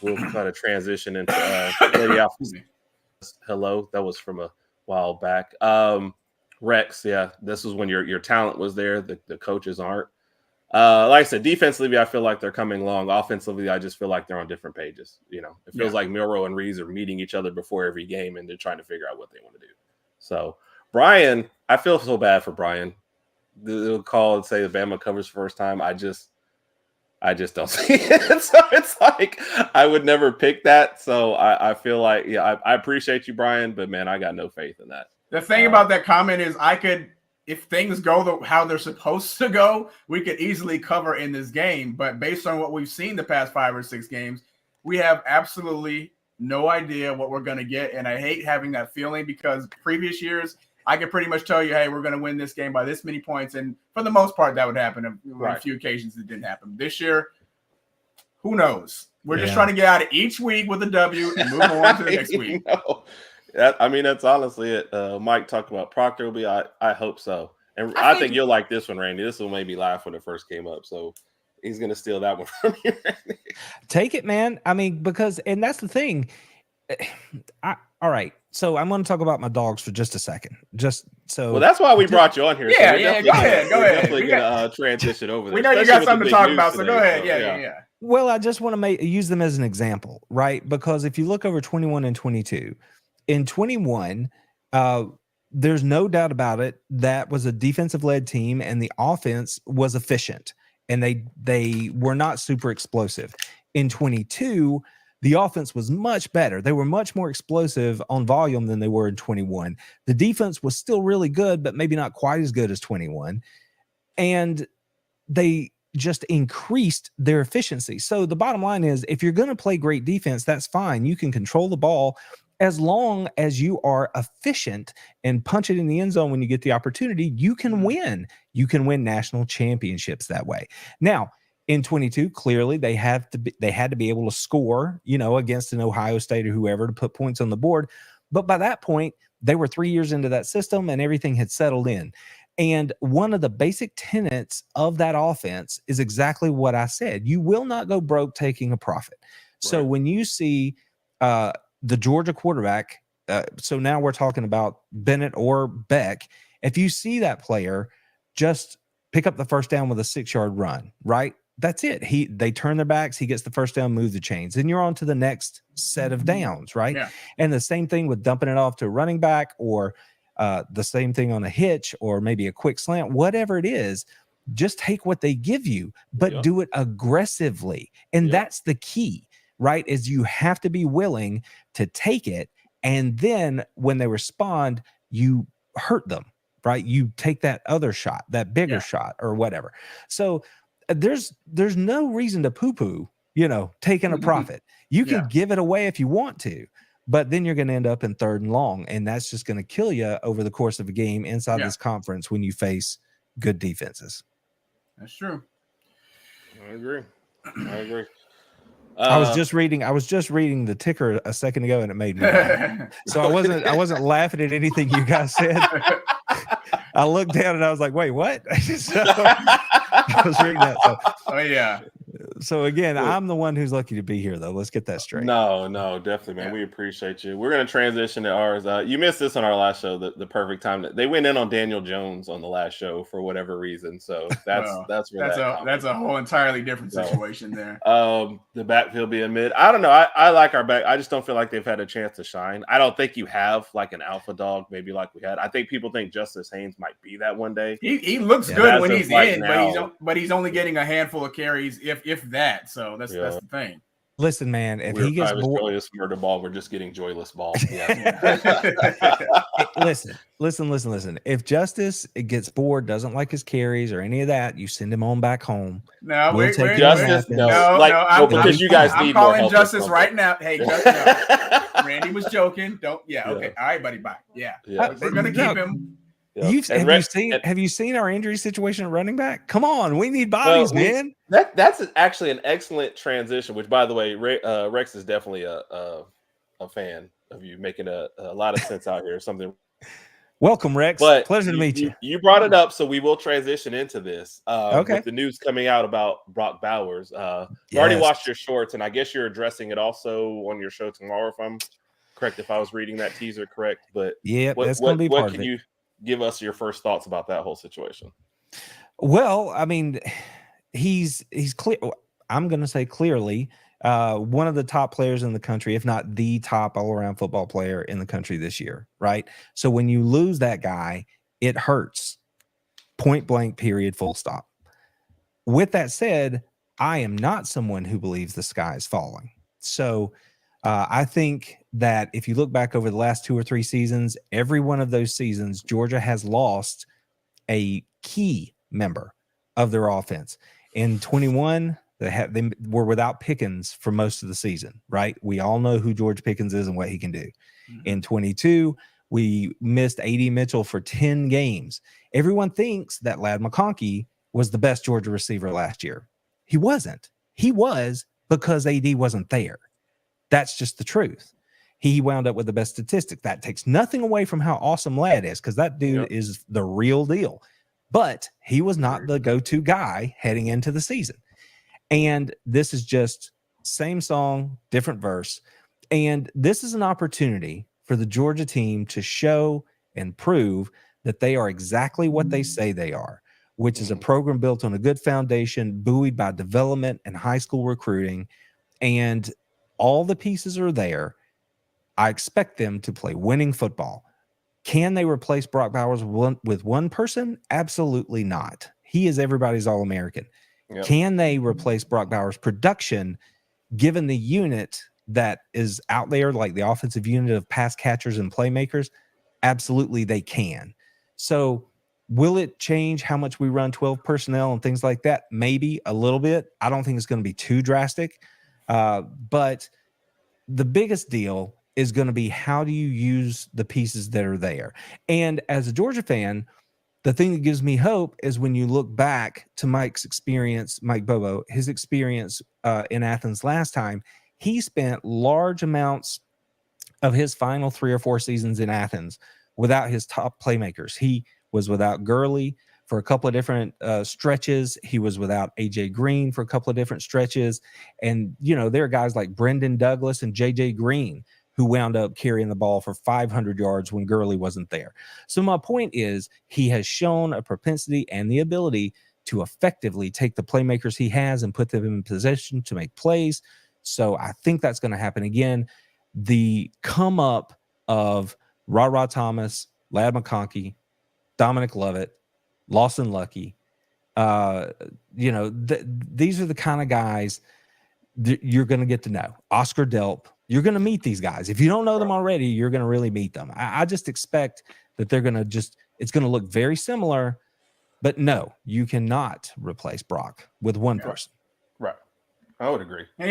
try to transition into Lady Alpha. Hello. That was from a while back. Rex, this was when your talent was there. The coaches aren't. Like I said, defensively, I feel like they're coming along. Offensively, I just feel like they're on different pages. It feels like Milroe and Reeves are meeting each other before every game, and they're trying to figure out what they want to do. So, Brian, I feel so bad for Brian. They'll call and say the Bama covers first time. I just don't see it. So it's like I would never pick that. So I feel like, I appreciate you, Brian, but man, I got no faith in that. The thing about that comment is if things go how they're supposed to go, we could easily cover in this game. But based on what we've seen the past 5 or 6 games, we have absolutely no idea what we're going to get. And I hate having that feeling, because previous years, I could pretty much tell you, hey, we're going to win this game by this many points. And for the most part, that would happen. On a few occasions, it didn't happen. This year, who knows? We're just trying to get out of each week with a W and move on to the next week. That's honestly it. Mike talked about Proctor will be. I hope so. And I think you'll like this one, Randy. This one made me laugh when it first came up. So he's going to steal that one from you, Randy. Take it, man. I mean, because, and that's the thing. All right. So I'm going to talk about my dogs for just a second. Well, that's why we brought you on here. Yeah, so go ahead. Definitely going to transition over there. We know you got something to talk about, so go ahead. Yeah. Well, I just want to use them as an example, right? Because if you look over 21 and 22, in 21, there's no doubt about it, that was a defensive-led team, and the offense was efficient, and they were not super explosive. In 22, the offense was much better. They were much more explosive on volume than they were in 21. The defense was still really good, but maybe not quite as good as 21. And they just increased their efficiency. So the bottom line is, if you're going to play great defense, that's fine. You can control the ball as long as you are efficient and punch it in the end zone when you get the opportunity. You can win. You can win national championships that way. Now, in 22, clearly they had to be able to score, against an Ohio State or whoever to put points on the board. But by that point, they were 3 years into that system and everything had settled in. And one of the basic tenets of that offense is exactly what I said. You will not go broke taking a profit. Right. So when you see the Georgia quarterback, so now we're talking about Bennett or Beck, if you see that player just pick up the first down with a 6-yard run, right? That's it. They turn their backs, he gets the first down, move the chains. Then you're on to the next set of downs, right? Yeah. And the same thing with dumping it off to a running back, or the same thing on a hitch, or maybe a quick slant, whatever it is. Just take what they give you, but do it aggressively. And that's the key, right? Is you have to be willing to take it. And then when they respond, you hurt them, right? You take that other shot, that bigger shot or whatever. So there's no reason to poo-poo, taking a profit. You can give it away if you want to, but then you're going to end up in 3rd and long. And that's just going to kill you over the course of a game inside this conference when you face good defenses. That's true. I agree. I was just reading the ticker a second ago, and it made me laugh. So I wasn't laughing at anything you guys said. I looked down and I was like, "Wait, what?" So, I was reading that. So again, I'm the one who's lucky to be here, though. Let's get that straight. No, definitely, man. We appreciate you. We're going to transition to ours. You missed this on our last show. The perfect time they went in on Daniel Jones on the last show for whatever reason. So that's a whole entirely different situation there. The backfield being mid. I don't know. I like our back. I just don't feel like they've had a chance to shine. I don't think you have like an alpha dog, maybe like we had. I think people think Justice Haynes might be that one day. He looks good when he's in, but he's only getting a handful of carries, if that. So that's the thing. Listen, man, if he gets bored, murder ball, we're just getting joyless balls. Listen. If Justice gets bored, doesn't like his carries or any of that, you send him on back home. No, we're Justice. Because you guys need more help. I'm calling Justice right now. Hey, Randy was joking. Okay. All right, buddy. Bye. Yeah. We're gonna keep him. Have you seen our injury situation at running back? Come on, we need bodies, man. That's actually an excellent transition. Which, by the way, Rex is definitely a fan of you, making a lot of sense out here. Something. Welcome, Rex. Pleasure to meet you. You brought it up, so we will transition into this. Okay. With the news coming out about Brock Bowers. You already watched your shorts, and I guess you're addressing it also on your show tomorrow, if I'm correct. If I was reading that teaser correct, but that's going to be part of it. What can you give us your first thoughts about that whole situation? Well, I mean, he's clear. I'm going to say clearly one of the top players in the country, if not the top all-around football player in the country this year, right? So when you lose that guy, it hurts. Point blank, period, full stop. With that said, I am not someone who believes the sky is falling. So I think that if you look back over the last 2 or 3 seasons, every one of those seasons, Georgia has lost a key member of their offense. In 21, they were without Pickens for most of the season, right? We all know who George Pickens is and what he can do. Mm-hmm. In 22, we missed A.D. Mitchell for 10 games. Everyone thinks that Ladd McConkey was the best Georgia receiver last year. He wasn't. He was because AD wasn't there. That's just the truth. He wound up with the best statistics. That takes nothing away from how awesome Ladd is, because that dude is the real deal. But he was not the go-to guy heading into the season. And this is just same song, different verse. And this is an opportunity for the Georgia team to show and prove that they are exactly what they say they are, which is a program built on a good foundation, buoyed by development and high school recruiting. And all the pieces are there. I expect them to play winning football. Can they replace Brock Bowers with one person? Absolutely not. He is everybody's All-American. Yep. Can they replace Brock Bowers' production given the unit that is out there, like the offensive unit of pass catchers and playmakers? Absolutely, they can. So will it change how much we run 12 personnel and things like that? Maybe a little bit. I don't think it's going to be too drastic. But the biggest deal is going to be, how do you use the pieces that are there? And as a Georgia fan, the thing that gives me hope is when you look back to Mike's experience, Mike Bobo, his experience in Athens last time, he spent large amounts of his final 3 or 4 seasons in Athens without his top playmakers. He was without Gurley for a couple of different stretches. He was without AJ Green for a couple of different stretches. And, you know, there are guys like Brendan Douglas and JJ Green who wound up carrying the ball for 500 yards when Gurley wasn't there. So my point is, he has shown a propensity and the ability to effectively take the playmakers he has and put them in position to make plays. So I think that's going to happen again. The come up of Ra Thomas, Ladd McConkey, Dominic Lovett, Lawson Lucky, you know, these are the kind of guys that you're going to get to know. Oscar Delp. You're going to meet these guys. If you don't know them already, you're going to really meet them. I just expect that they're going to it's going to look very similar, but no, you cannot replace Brock with one person. Right. I would agree. And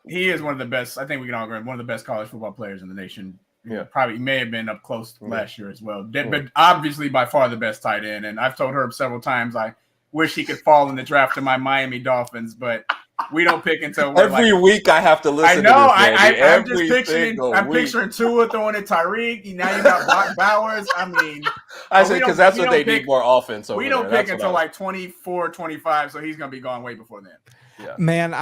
he is one of the best. I think we can all agree, one of the best college football players in the nation. Yeah. Probably may have been up close last year as well. But obviously by far the best tight end. And I've told Herb several times, I wish he could fall in the draft to my Miami Dolphins, but we don't pick until we're every week. I have to listen. I know. To this, I'm just picturing. I'm picturing Tua throwing it Tyreek. Now you got Brock Bowers. I mean, I say because that's what they need, more offense. We don't pick until like 24, 25. So he's gonna be gone way before then. Yeah. Man,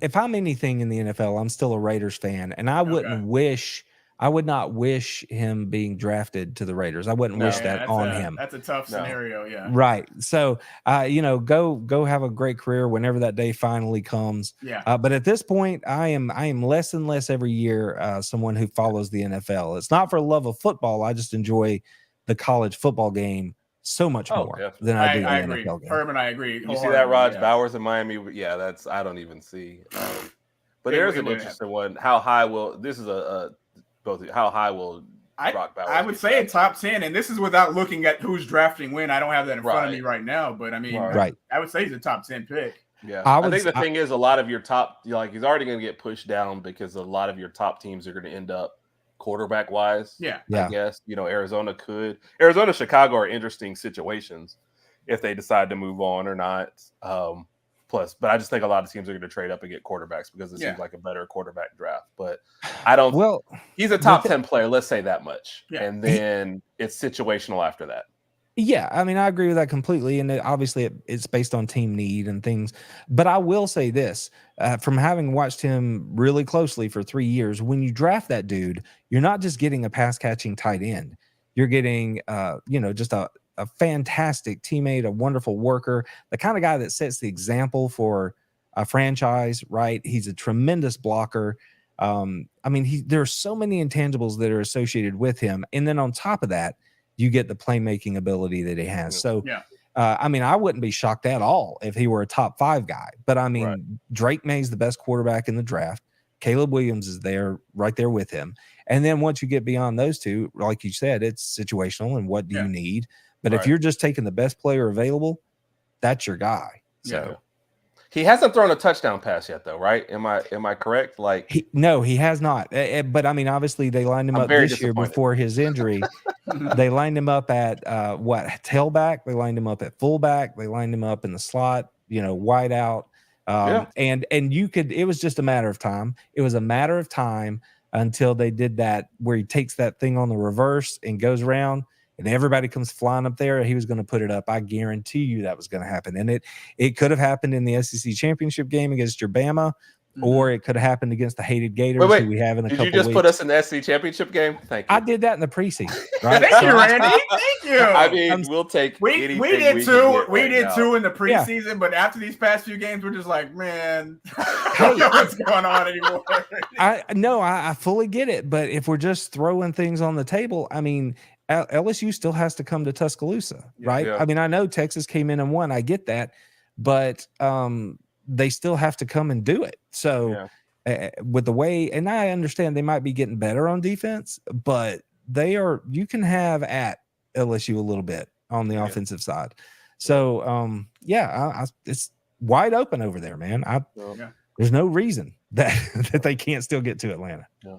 if I'm anything in the NFL, I'm still a Raiders fan, and I would not wish him being drafted to the Raiders. I wouldn't wish that on him. That's a tough scenario, yeah. Right. So, you know, go have a great career whenever that day finally comes. Yeah. But at this point, I am less and less every year someone who follows the NFL. It's not for love of football. I just enjoy the college football game so much more than I do the NFL game. Herb and I agree. You see that Raj Bowers in Miami? Yeah, I don't even see. But there's an interesting one. How high will Brock Bowers? I would say a top 10, and this is without looking at who's drafting when. I don't have that in front of me right now, but I mean, I would say he's a top 10 pick. Yeah, I think the thing is, a lot of your top, he's already going to get pushed down because a lot of your top teams are going to end up quarterback wise. Yeah. I guess, you know, Arizona, Chicago are interesting situations if they decide to move on or not. But I just think a lot of teams are going to trade up and get quarterbacks because it seems like a better quarterback draft. But I don't. Well, he's a top 10 player. Let's say that much, and then it's situational after that. Yeah, I mean, I agree with that completely, and obviously it's based on team need and things. But I will say this, from having watched him really closely for 3 years, when you draft that dude, you're not just getting a pass-catching tight end. You're getting, just a fantastic teammate, a wonderful worker, the kind of guy that sets the example for a franchise, right? He's a tremendous blocker. There are so many intangibles that are associated with him. And then on top of that, you get the playmaking ability that he has. So, I wouldn't be shocked at all if he were a top 5 guy. But Drake May's the best quarterback in the draft. Caleb Williams is right there with him. And then once you get beyond those two, like you said, it's situational and what do you need? But if you're just taking the best player available, that's your guy. So he hasn't thrown a touchdown pass yet, though, right? Am I correct? No, he has not. But obviously they lined him up this year before his injury. They lined him up at tailback. They lined him up at fullback. They lined him up in the slot. Wide out. And it was just a matter of time. It was a matter of time until they did that, where he takes that thing on the reverse and goes around and everybody comes flying up there. He was going to put it up. I guarantee you that was going to happen. And it could have happened in the SEC championship game against your Bama, or it could have happened against the hated Gators who we have in a couple weeks. Did you just put us in the SEC championship game? Thank you. I did that in the preseason. Right? Thank you, Randy. Thank you. I mean, we'll take we anything did too. We right did now. too in the preseason, but after these past few games, we're just like, man, I don't know what's going on anymore. I fully get it, but if we're just throwing things on the table, I mean, LSU still has to come to Tuscaloosa, right? Yeah. I mean, I know Texas came in and won. I get that, but they still have to come and do it. So with the way, and I understand they might be getting better on defense, but you can have at LSU a little bit on the offensive side. So it's wide open over there, man. There's no reason that they can't still get to Atlanta. Yeah.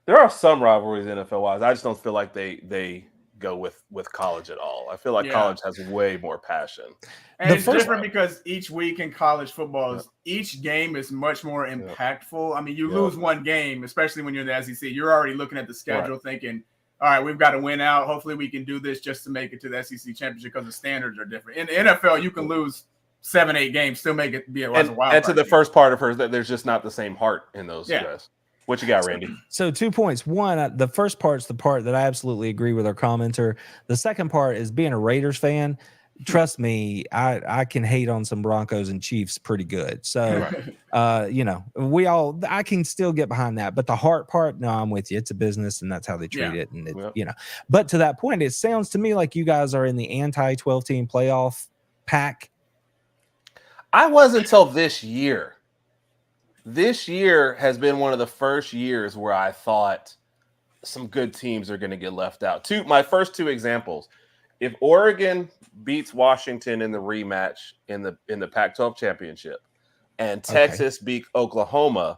There are some rivalries NFL wise. I just don't feel like they go with college at all. I feel like college has way more passion. And it's different because each week in college football, each game is much more impactful. I mean, you lose one game, especially when you're in the SEC. You're already looking at the schedule thinking, all right, we've got to win out. Hopefully we can do this just to make it to the SEC championship because the standards are different. In the NFL, you can lose 7-8 games, still make it be a wild card. And to the first part of hers, that there's just not the same heart in those guys. What you got, Randy? So 2 points. One, the first part's the part that I absolutely agree with our commenter. The second part is being a Raiders fan. Trust me, I can hate on some Broncos and Chiefs pretty good. So, I can still get behind that. But the heart part, no, I'm with you. It's a business, and that's how they treat it. And but to that point, it sounds to me like you guys are in the anti-12 team playoff pack. I was until this year. This year has been one of the first years where I thought some good teams are going to get left out. My first two examples: if Oregon beats Washington in the rematch in the Pac-12 championship, and Texas beat Oklahoma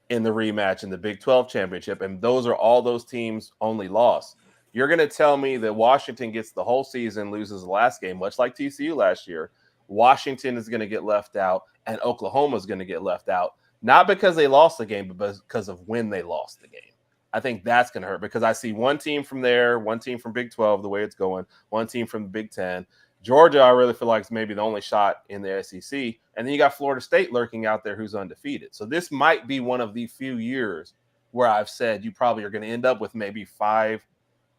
in the rematch in the Big 12 championship, and all those teams only lost, you're going to tell me that Washington gets the whole season, loses the last game, much like TCU last year. Washington is going to get left out, and Oklahoma is going to get left out. Not because they lost the game, but because of when they lost the game. I think that's going to hurt because I see one team from there, one team from Big 12, the way it's going, one team from the Big 10. Georgia, I really feel like is maybe the only shot in the SEC. And then you got Florida State lurking out there who's undefeated. So this might be one of the few years where I've said you probably are going to end up with maybe 5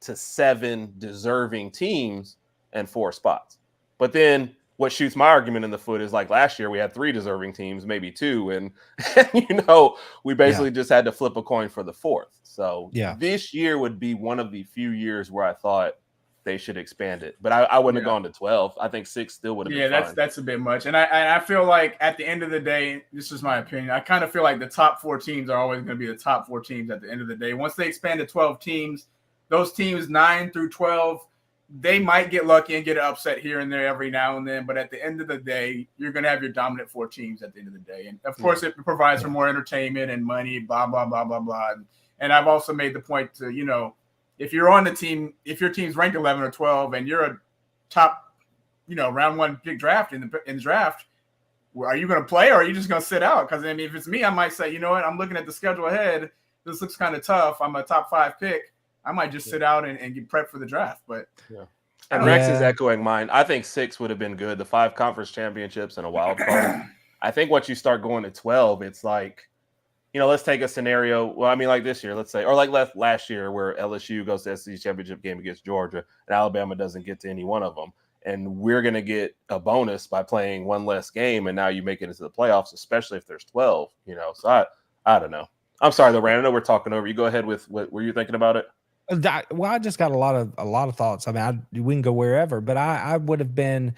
to 7 deserving teams and 4 spots. But then what shoots my argument in the foot is like last year we had 3 deserving teams, maybe 2, and we basically just had to flip a coin for the 4th. So this year would be one of the few years where I thought they should expand it, but I wouldn't have gone to 12. I think 6 still would have been fine. That's a bit much, and I feel like at the end of the day, this is my opinion. I kind of feel like the top 4 teams are always going to be the top 4 teams at the end of the day. Once they expand to 12 teams, those teams 9 through 12. They might get lucky and get an upset here and there every now and then, but at the end of the day, you're going to have your dominant 4 teams at the end of the day. And of course, it provides for more entertainment and money, blah, blah, blah, blah, blah. And I've also made the point to, if you're on the team, if your team's ranked 11 or 12 and you're a top, round 1 pick draft in the draft, are you going to play or are you just going to sit out? Because, if it's me, I might say, you know what, I'm looking at the schedule ahead. This looks kind of tough. I'm a top 5 pick. I might just sit out and get prepped for the draft, but and Rex is echoing mine. I think 6 would have been good. The 5 conference championships and a wild card. I think once you start going to 12, it's like, let's take a scenario. Well, I mean, like this year, let's say, or like last year where LSU goes to the SEC championship game against Georgia and Alabama doesn't get to any one of them. And we're going to get a bonus by playing one less game. And now you make it into the playoffs, especially if there's 12, So I don't know. I'm sorry, though, Rand. I know we're talking over. You go ahead with what were you thinking about it? Well, I just got a lot of thoughts. I mean, we can go wherever, but I would have been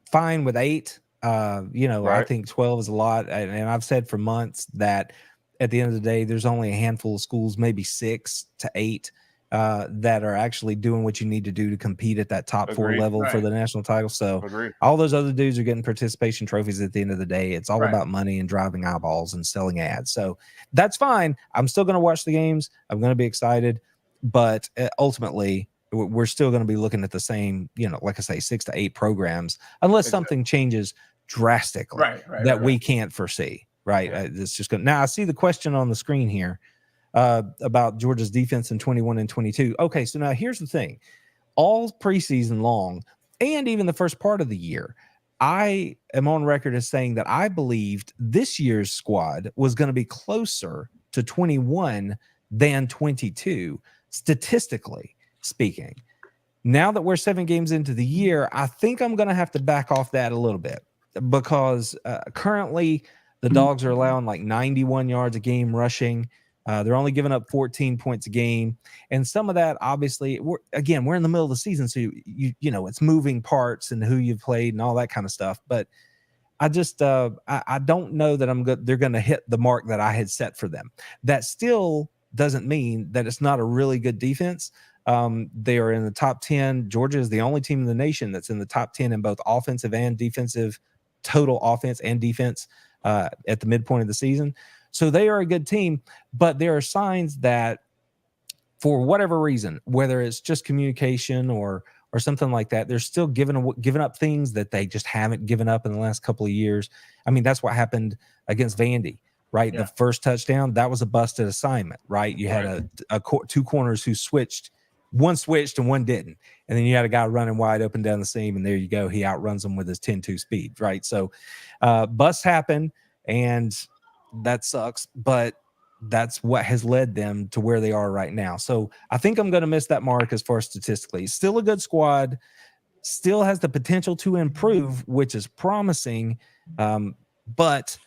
fine with 8. I think 12 is a lot, and I've said for months that at the end of the day, there's only a handful of schools, maybe 6 to 8, that are actually doing what you need to do to compete at that top 4 level for the national title. So all those other dudes are getting participation trophies at the end of the day. It's all about money and driving eyeballs and selling ads. So that's fine. I'm still going to watch the games. I'm going to be excited. But ultimately, we're still going to be looking at the same, like I say, 6 to 8 programs, unless something changes drastically Right. we can't foresee. Right. It's just going. Now I see the question on the screen here about Georgia's defense in 21 and 22. Okay, so now here's the thing: all preseason long, and even the first part of the year, I am on record as saying that I believed this year's squad was going to be closer to 21 than 22, statistically speaking. Now that we're 7 games into the year, I think I'm going to have to back off that a little bit because currently the Dogs are allowing like 91 yards a game rushing. They're only giving up 14 points a game. And some of that, obviously, we're in the middle of the season. So, you know, it's moving parts and who you've played and all that kind of stuff. But I just I don't know that they're going to hit the mark that I had set for them. That still doesn't mean that it's not a really good defense. They are in the top 10. Georgia is the only team in the nation that's in the top 10 in both offensive and defensive, total offense and defense at the midpoint of the season. So they are a good team, but there are signs that for whatever reason, whether it's just communication or something like that, they're still giving up things that they just haven't given up in the last couple of years. I mean, that's what happened against Vandy, right? Yeah. The first touchdown, that was a busted assignment, right? You had two corners who switched. One switched and one didn't. And then you had a guy running wide open down the seam, and there you go. He outruns them with his 10-2 speed, right? So busts happen, and that sucks, but that's what has led them to where they are right now. So I think I'm going to miss that mark as far as statistically. Still a good squad, still has the potential to improve, which is promising, but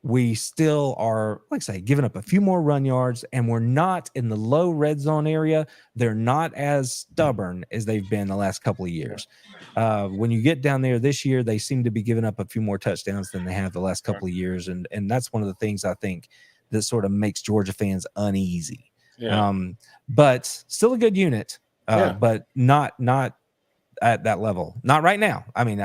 we still are, like I say, giving up a few more run yards, and we're not in the low red zone area. They're not as stubborn as they've been the last couple of years. When you get down there this year, they seem to be giving up a few more touchdowns than they have the last couple of years. And that's one of the things I think that sort of makes Georgia fans uneasy. Yeah. But still a good unit, but not at that level. Not right now. I mean,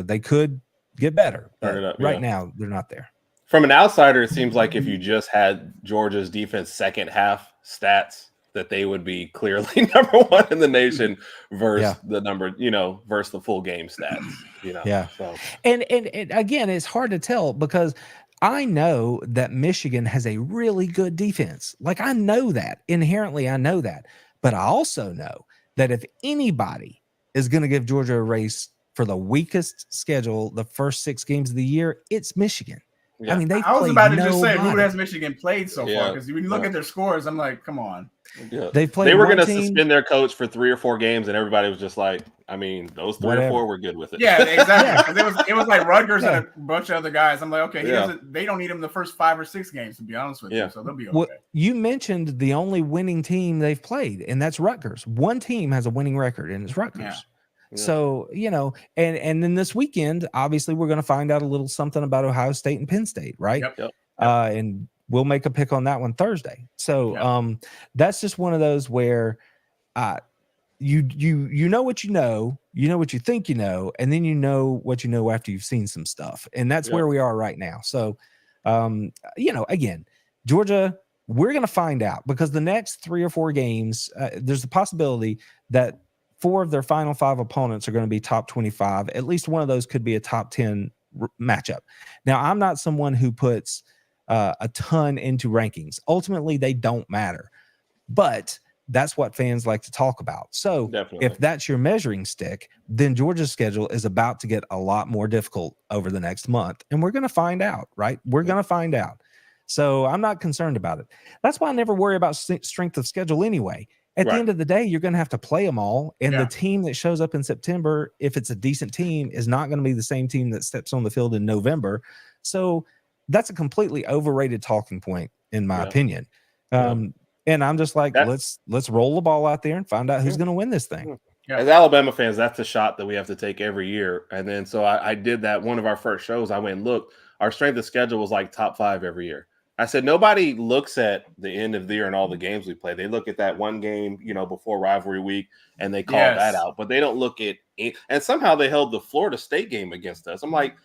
they could get better, but right now they're not there. From an outsider, it seems like if you just had Georgia's defense second half stats, that they would be clearly number one in the nation versus versus the full game stats. Yeah. So. And again, it's hard to tell because I know that Michigan has a really good defense. Like, I know that inherently, I know that, but I also know that if anybody is going to give Georgia a race for the weakest schedule, the first 6 games of the year, it's Michigan. Yeah. I mean, I was about to just say, who has Michigan played so far? Because when you look at their scores, I'm like, come on. Yeah. They were going to suspend their coach for 3 or 4 games, and everybody was just like, I mean, those 3 or 4, we're good with it. Yeah, exactly. Because it was like Rutgers and a bunch of other guys. I'm like, okay, they don't need him the first 5 or 6 games, to be honest with you. So they'll be okay. Well, you mentioned the only winning team they've played, and that's Rutgers. One team has a winning record, and it's Rutgers. Yeah. So, and then this weekend, obviously, we're going to find out a little something about Ohio State and Penn State, right? Yep. And we'll make a pick on that one Thursday. So that's just one of those where you know what you know what you think you know, and then you know what you know after you've seen some stuff. And that's where we are right now. So, again, Georgia, we're going to find out because the next 3 or 4 games, there's a possibility that 4 of their final 5 opponents are going to be top 25. At least one of those could be a top 10 matchup. Now, I'm not someone who puts a ton into rankings. Ultimately, they don't matter. But that's what fans like to talk about. So if that's your measuring stick, then Georgia's schedule is about to get a lot more difficult over the next month. And we're going to find out, right? We're going to find out. So I'm not concerned about it. That's why I never worry about strength of schedule anyway. At the end of the day, you're going to have to play them all. And the team that shows up in September, if it's a decent team, is not going to be the same team that steps on the field in November. So that's a completely overrated talking point, in my opinion. And I'm just like, let's roll the ball out there and find out who's going to win this thing. As Alabama fans, that's a shot that we have to take every year. And then so I did that. One of our first shows, I went and looked. Our strength of schedule was like top 5 every year. I said, nobody looks at the end of the year and all the games we play. They look at that one game, before rivalry week, and they call that out. But they don't look at it. And somehow they held the Florida State game against us. I'm like,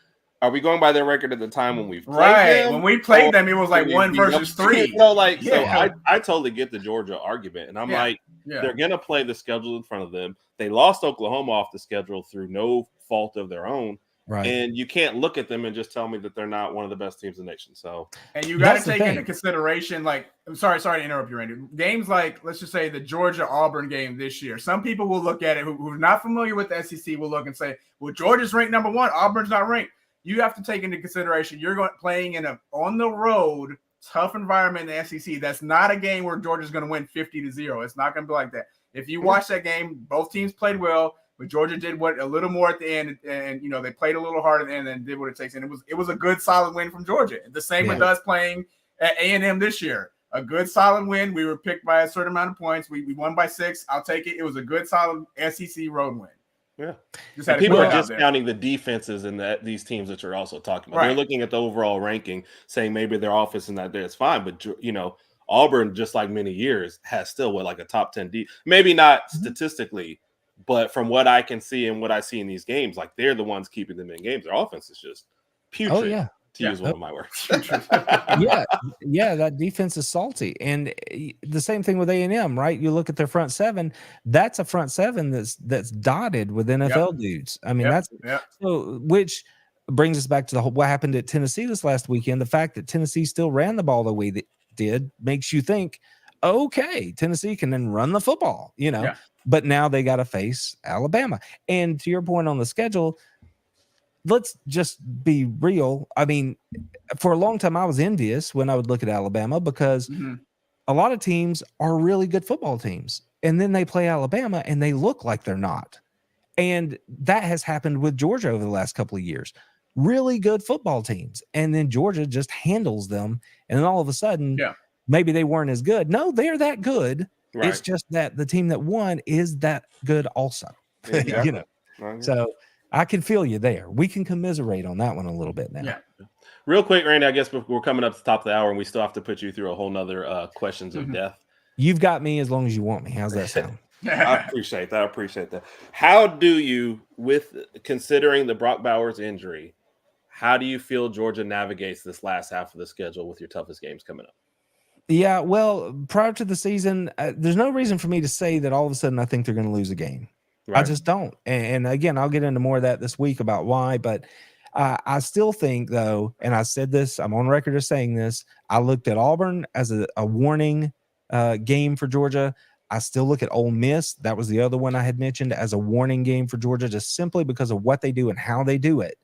are we going by their record at the time when we played them? When we played them, it was like 1 versus 3. So I totally get the Georgia argument. And I'm like, they're going to play the schedule in front of them. They lost Oklahoma off the schedule through no fault of their own. Right. And you can't look at them and just tell me that they're not one of the best teams in the nation. So, and you got to That's the take into thing. consideration, like, I'm sorry to interrupt you, Randy. Games like, let's just say the Georgia Auburn game this year. Some people will look at it who's not familiar with the SEC will look and say, well, Georgia's ranked number 1, Auburn's not ranked. You have to take into consideration you're playing in a on the road tough environment in the SEC. That's not a game where Georgia's going to win 50-0. It's not going to be like that. If you watch that game, both teams played well. But Georgia did what a little more at the end, and you know they played a little harder at the end and did what it takes. And it was a good solid win from Georgia. The same with us playing at A&M this year. A good solid win. We were picked by a certain amount of points. We won by 6. I'll take it. It was a good solid SEC road win. Yeah. Just had People to are put it out discounting the defenses in these teams that you're also talking about. Right. They're looking at the overall ranking, saying maybe their offense is not there. It's fine, but you know, Auburn, just like many years, has still like a top 10 D. Maybe not statistically. But from what I can see and what I see in these games, like they're the ones keeping them in games. Their offense is just putrid. Oh, yeah. To use one of my words. Yeah, that defense is salty. And the same thing with A&M, right? You look at their front seven, that's a front seven that's dotted with NFL dudes. I mean, so which brings us back to what happened at Tennessee this last weekend. The fact that Tennessee still ran the ball the way they did makes you think, okay, Tennessee can then run the football, you know. But now they got to face Alabama. And to your point on the schedule, let's just be real. I mean, for a long time, I was envious when I would look at Alabama because a lot of teams are really good football teams. And then they play Alabama and they look like they're not. And that has happened with Georgia over the last couple of years. Really good football teams. And then Georgia just handles them. And then all of a sudden, maybe they weren't as good. No, they're that good. Right. It's just that the team that won is that good also. Exactly. You know, so I can feel you there. We can commiserate on that one a little bit now. Yeah. Real quick, Randy, I guess we're coming up to the top of the hour and we still have to put you through a whole nother questions of death. You've got me as long as you want me. How's that sound? I appreciate that. How do you, with considering the Brock Bowers injury, how do you feel Georgia navigates this last half of the schedule with your toughest games coming up? Yeah, well, prior to the season, there's no reason for me to say that all of a sudden I think they're going to lose a game. Right. I just don't. And again, I'll get into more of that this week about why. But I still think, though, and I said this, I'm on record as saying this, I looked at Auburn as a warning game for Georgia. I still look at Ole Miss. That was the other one I had mentioned as a warning game for Georgia, just simply because of what they do and how they do it.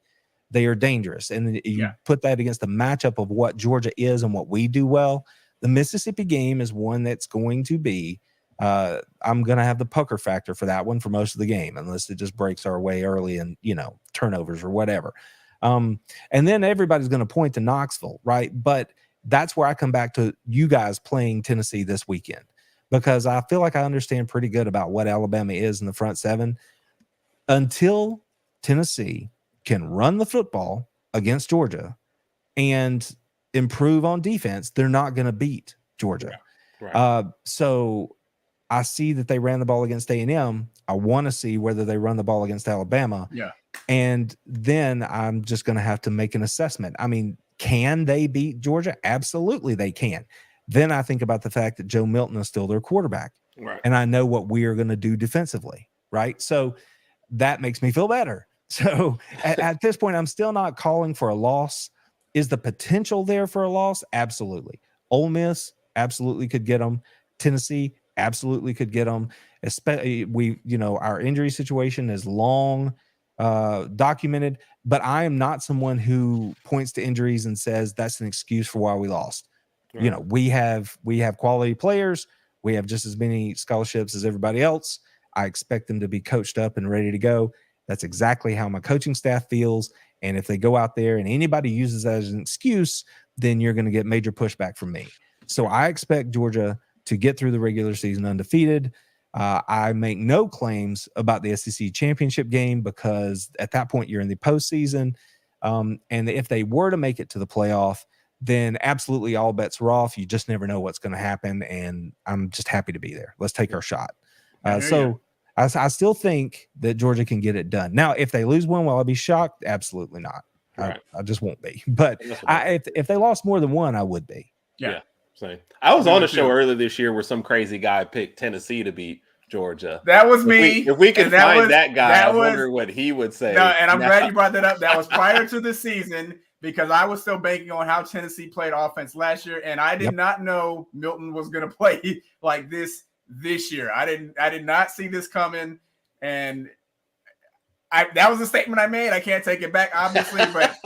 They are dangerous. And you put that against the matchup of what Georgia is and what we do well. The Mississippi game is one that's going to be, I'm going to have the pucker factor for that one for most of the game, unless it just breaks our way early and, you know, turnovers or whatever. And then everybody's going to point to Knoxville, right? But that's where I come back to you guys playing Tennessee this weekend, because I feel like I understand pretty good about what Alabama is in the front seven. Until Tennessee can run the football against Georgia and improve on defense, they're not going to beat Georgia. Right. So I see that they ran the ball against A&M. I want to see whether they run the ball against Alabama. Yeah. And then I'm just going to have to make an assessment. I mean, can they beat Georgia? Absolutely they can. Then I think about the fact that Joe Milton is still their quarterback. Right. And I know what we are going to do defensively. Right. So that makes me feel better. So at this point, I'm still not calling for a loss. Is the potential there for a loss? Absolutely. Ole Miss absolutely could get them. Tennessee absolutely could get them. Especially our injury situation is long documented, but I am not someone who points to injuries and says that's an excuse for why we lost. Right. You know, we have quality players. We have just as many scholarships as everybody else. I expect them to be coached up and ready to go. That's exactly how my coaching staff feels. And if they go out there and anybody uses that as an excuse, then you're going to get major pushback from me. So I expect Georgia to get through the regular season undefeated. I make no claims about the SEC championship game because at that point you're in the postseason. And if they were to make it to the playoff, then absolutely all bets are off. You just never know what's going to happen. And I'm just happy to be there. Let's take our shot. I still think that Georgia can get it done. Now, if they lose one, will I be shocked? Absolutely not. Right. I just won't be. But if they lost more than one, I would be. Yeah. So I was on a show earlier this year where some crazy guy picked Tennessee to beat Georgia. That was me. If we can and that find was- that guy, that I was- wonder what he would say. No, and I'm now. glad you brought that up. That was prior to the season because I was still banking on how Tennessee played offense last year, and I did not know Milton was going to play like this year. I did not see this coming, and that was a statement I made. I can't take it back, obviously, but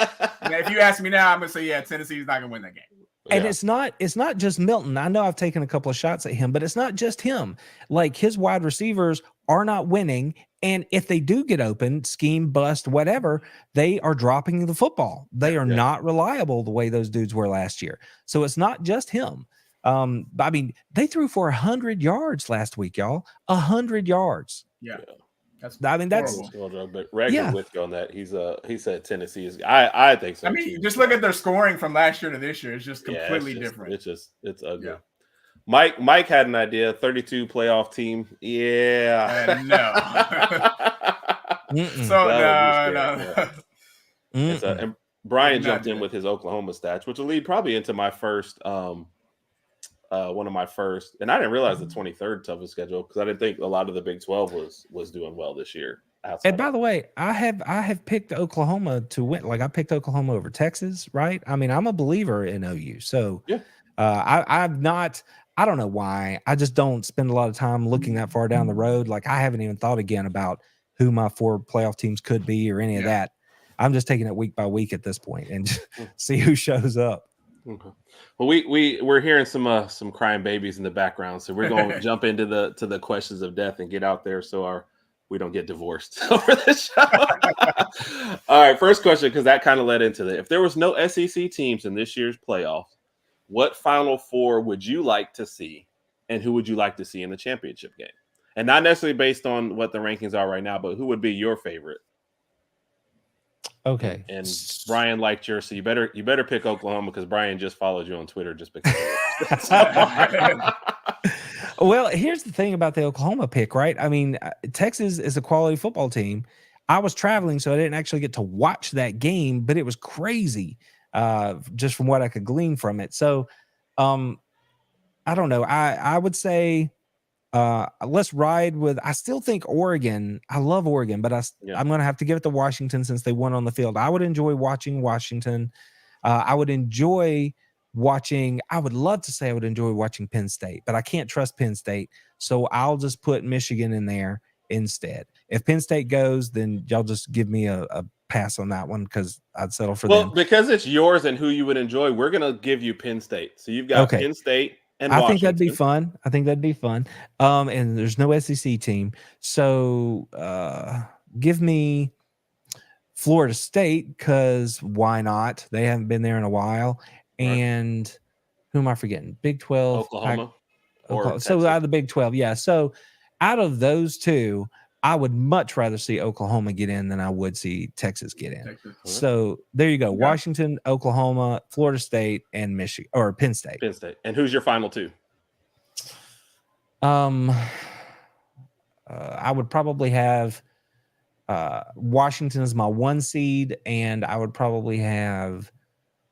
if you ask me now, I'm going to say, yeah, Tennessee's not going to win that game. And it's not just Milton. I know I've taken a couple of shots at him, but it's not just him. Like his wide receivers are not winning. And if they do get open, scheme, bust, whatever, they are dropping the football. They are not reliable the way those dudes were last year. So it's not just him. I mean, they threw for 100 yards last week, y'all. 100 yards. Yeah. That's horrible. But regular with you on that. He said Tennessee is. I think so. I mean, too. just look at their scoring from last year to this year. It's just completely different. It's ugly. Yeah. Mike had an idea. 32 playoff team. Yeah. No. So no. And Brian jumped in with his Oklahoma stats, which will lead probably into my first. One of my first, and I didn't realize the 23rd toughest schedule because I didn't think a lot of the Big 12 was doing well this year. And by the way, I have picked Oklahoma to win. Like I picked Oklahoma over Texas, right? I mean, I'm a believer in OU. So I'm not. I don't know why. I just don't spend a lot of time looking that far down the road. Like I haven't even thought again about who my 4 playoff teams could be or any of that. I'm just taking it week by week at this point and see who shows up. Okay. Well, we're hearing some crying babies in the background, so we're going to jump into the questions of death and get out there so we don't get divorced over this show. All right, first question, because that kind of led into it. If there was no SEC teams in this year's playoffs, what Final Four would you like to see, and who would you like to see in the championship game? And not necessarily based on what the rankings are right now, but who would be your favorite? Okay. And Brian liked yours, so you better pick Oklahoma because Brian just followed you on Twitter just because. Well, here's the thing about the Oklahoma pick, right? I mean, Texas is a quality football team. I was traveling, so I didn't actually get to watch that game, but it was crazy, just from what I could glean from it. So, I don't know. I would say. Let's ride with. I still think Oregon. I love Oregon, but I'm going to have to give it to Washington since they won on the field. I would enjoy watching Washington. I would enjoy watching. I would love to say I would enjoy watching Penn State, but I can't trust Penn State, so I'll just put Michigan in there instead. If Penn State goes, then y'all just give me a pass on that one because I'd settle for them. Well, because it's yours and who you would enjoy, we're going to give you Penn State. So you've got Penn State. And I think that'd be fun. And there's no SEC team. So give me Florida State because why not? They haven't been there in a while. And who am I forgetting? Big 12. Oklahoma. So out of the Big 12, yeah. So out of those two, I would much rather see Oklahoma get in than I would see Texas get in. So there you go. Okay. Washington, Oklahoma, Florida State, and Michigan or Penn State. Penn State. And who's your final two? I would probably have Washington as my 1 seed, and I would probably have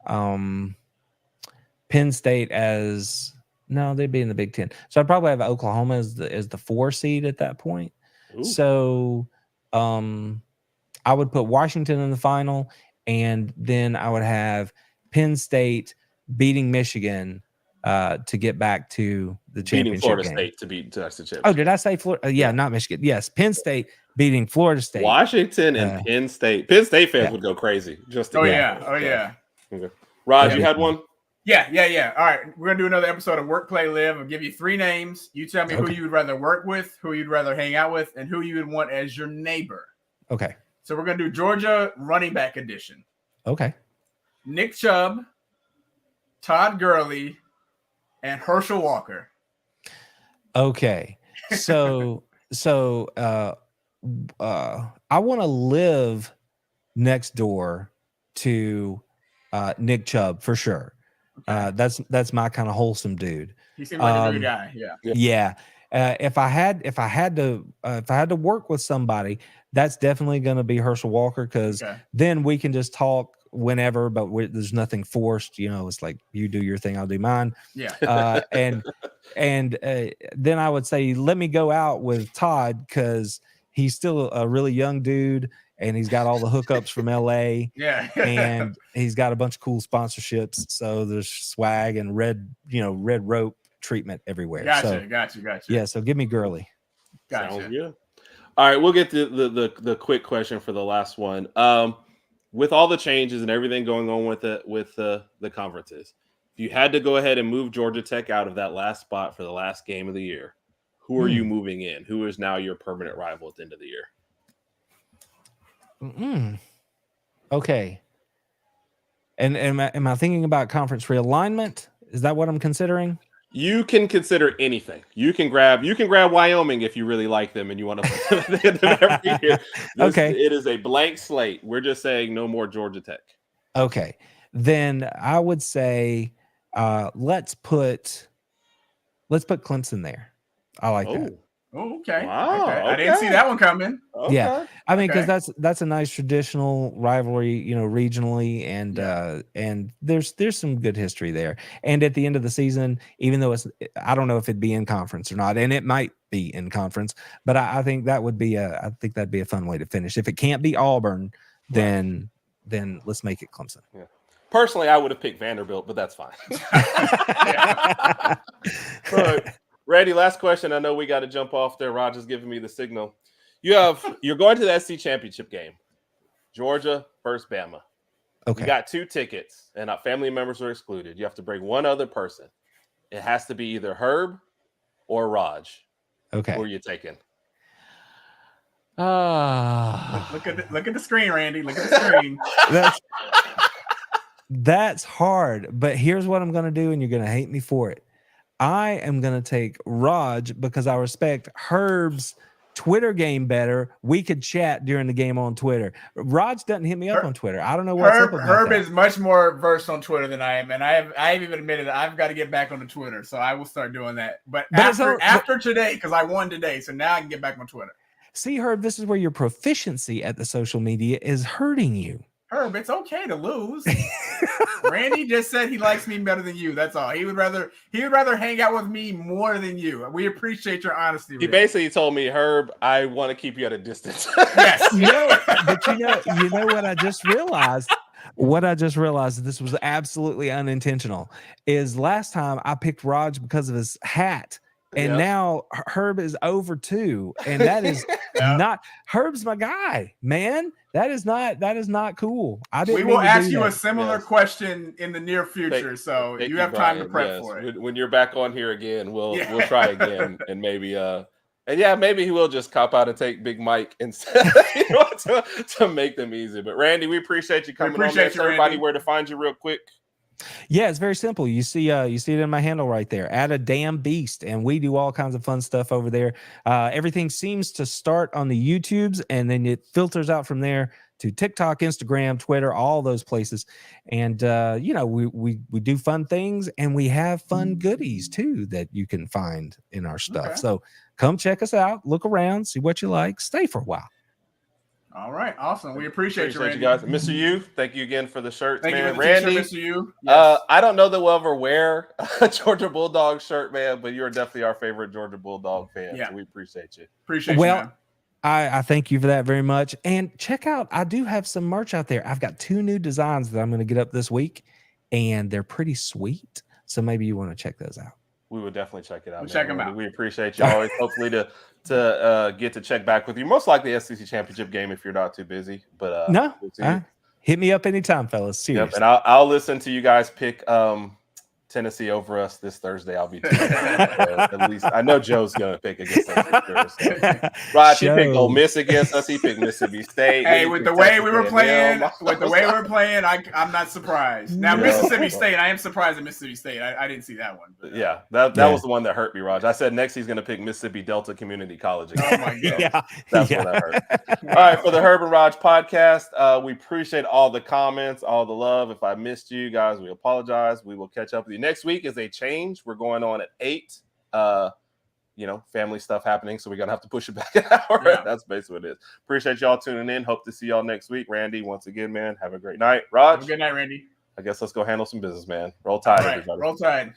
Penn State as they'd be in the Big 10. So I'd probably have Oklahoma as the 4 seed at that point. Ooh. So I would put Washington in the final, and then I would have Penn State beating Michigan to get back to the championship. Beating Florida game. State to beat the championship. Oh, did I say Florida? Yeah, not Michigan. Yes, Penn State beating Florida State. Washington and Penn State. Penn State fans would go crazy. Yeah. Okay. Rod, you had one? Yeah. All right, we're gonna do another episode of Work, Play, Live. I'll give you 3 names. You tell me who you would rather work with, who you'd rather hang out with, and who you would want as your neighbor. Okay. So we're gonna do Georgia running back edition. Okay. Nick Chubb, Todd Gurley, and Herschel Walker. Okay. So I want to live next door to Nick Chubb for sure. That's my kind of wholesome dude. He seems like a good guy. Yeah. If I had to work with somebody, that's definitely going to be Herschel Walker because then we can just talk whenever, but there's nothing forced. It's like you do your thing, I'll do mine. Yeah. And then I would say let me go out with Todd because he's still a really young dude and he's got all the hookups from LA. Yeah. And he's got a bunch of cool sponsorships. So there's swag and red rope treatment everywhere. Gotcha. Yeah. So give me Gurley. Gotcha. Sounds good. All right, we'll get to the quick question for the last one. With all the changes and everything going on with the conferences, if you had to go ahead and move Georgia Tech out of that last spot for the last game of the year, who are you moving in? Who is now your permanent rival at the end of the year? Okay. And am I thinking about conference realignment? Is that what I'm considering? You can consider anything. You can grab Wyoming if you really like them and you want to put them at the end of every year. Okay. It is a blank slate. We're just saying no more Georgia Tech. Okay. Then I would say let's put Clemson there. I like that. Oh, okay. Wow. Okay. I didn't see that one coming. Okay. Yeah. I mean, because that's a nice traditional rivalry, regionally, and there's some good history there. And at the end of the season, even though I don't know if it'd be in conference or not, and it might be in conference, but I think that'd be a fun way to finish. If it can't be Auburn, then let's make it Clemson. Yeah. Personally, I would have picked Vanderbilt, but that's fine. All right. Randy, last question. I know we got to jump off there. Roger's giving me the signal. You're going to the SC championship game. Georgia versus Bama. Okay. You got 2 tickets, and our family members are excluded. You have to bring one other person. It has to be either Herb or Raj. Okay. Who are you taking? Look at the screen, Randy. Look at the screen. That's hard, but here's what I'm going to do, and you're going to hate me for it. I am going to take Raj because I respect Herb's Twitter game better. We could chat during the game on Twitter. Raj doesn't hit me up on Twitter. I don't know what's up about Herb that. is much more versed on Twitter than I am, and I've even admitted that I've got to get back on the Twitter, so I will start doing that. But after today, because I won today, so now I can get back on Twitter. See, Herb, this is where your proficiency at the social media is hurting you. Herb, it's okay to lose. Randy just said he likes me better than you. That's all. He would rather hang out with me more than you. We appreciate your honesty. He basically told me, Herb, I want to keep you at a distance. Yes. But you know what I just realized? What I just realized, this was absolutely unintentional, is last time I picked Raj because of his hat. And now Herb is over 2, and that is not Herb's my guy, man. That is not cool. We will ask you a similar question in the near future, so you have time to prep for it. When you're back on here again, we'll try again, and maybe maybe he will just cop out and take Big Mike instead to make them easy. But Randy, we appreciate you coming on. Tell everybody where to find you real quick. Yeah, it's very simple. You see it in my handle right there. At a damn beast, and we do all kinds of fun stuff over there. Everything seems to start on the YouTubes, and then it filters out from there to TikTok, Instagram, Twitter, all those places. And we do fun things, and we have fun goodies too that you can find in our stuff. Okay. So come check us out, look around, see what you like, stay for a while. All right, awesome. We appreciate you, Randy. You guys. Mr. U, thank you again for the shirts, thank man. You Randy, Mr. U. Yes. I don't know that we'll ever wear a Georgia Bulldog shirt, man, but you're definitely our favorite Georgia Bulldog fan. Yeah. So we appreciate you. Appreciate you, man. I thank you for that very much. And check out, I do have some merch out there. I've got 2 new designs that I'm going to get up this week, and they're pretty sweet. So maybe you want to check those out. We would definitely check it out. Check them out. We appreciate you always. Hopefully to get to check back with you. Most likely SEC championship game if you're not too busy. But no, hit me up anytime, fellas. Seriously. Yep, and I'll listen to you guys pick Tennessee over us this Thursday. I'll be at least I know Joe's gonna pick against us. So. Rod, he picked Ole Miss against us. He picked Mississippi State. Hey, with the way we were playing, I'm not surprised. Now Mississippi State, I am surprised at Mississippi State. I didn't see that one. But, yeah, that was the one that hurt me, Raj. I said next he's gonna pick Mississippi Delta Community College again. Oh my God. That's what that hurt. All right, for the Herb and Raj podcast, we appreciate all the comments, all the love. If I missed you guys, we apologize. We will catch up with you. Next week is a change. We're going on at 8 family stuff happening, so we're gonna have to push it back an hour. Yeah. That's basically what it is. Appreciate y'all tuning in. Hope to see y'all next week. Randy, once again, man, have a great night. Raj, Have a good night, Randy. I guess let's go handle some business, man. Roll Tide, All right, everybody. roll Tide.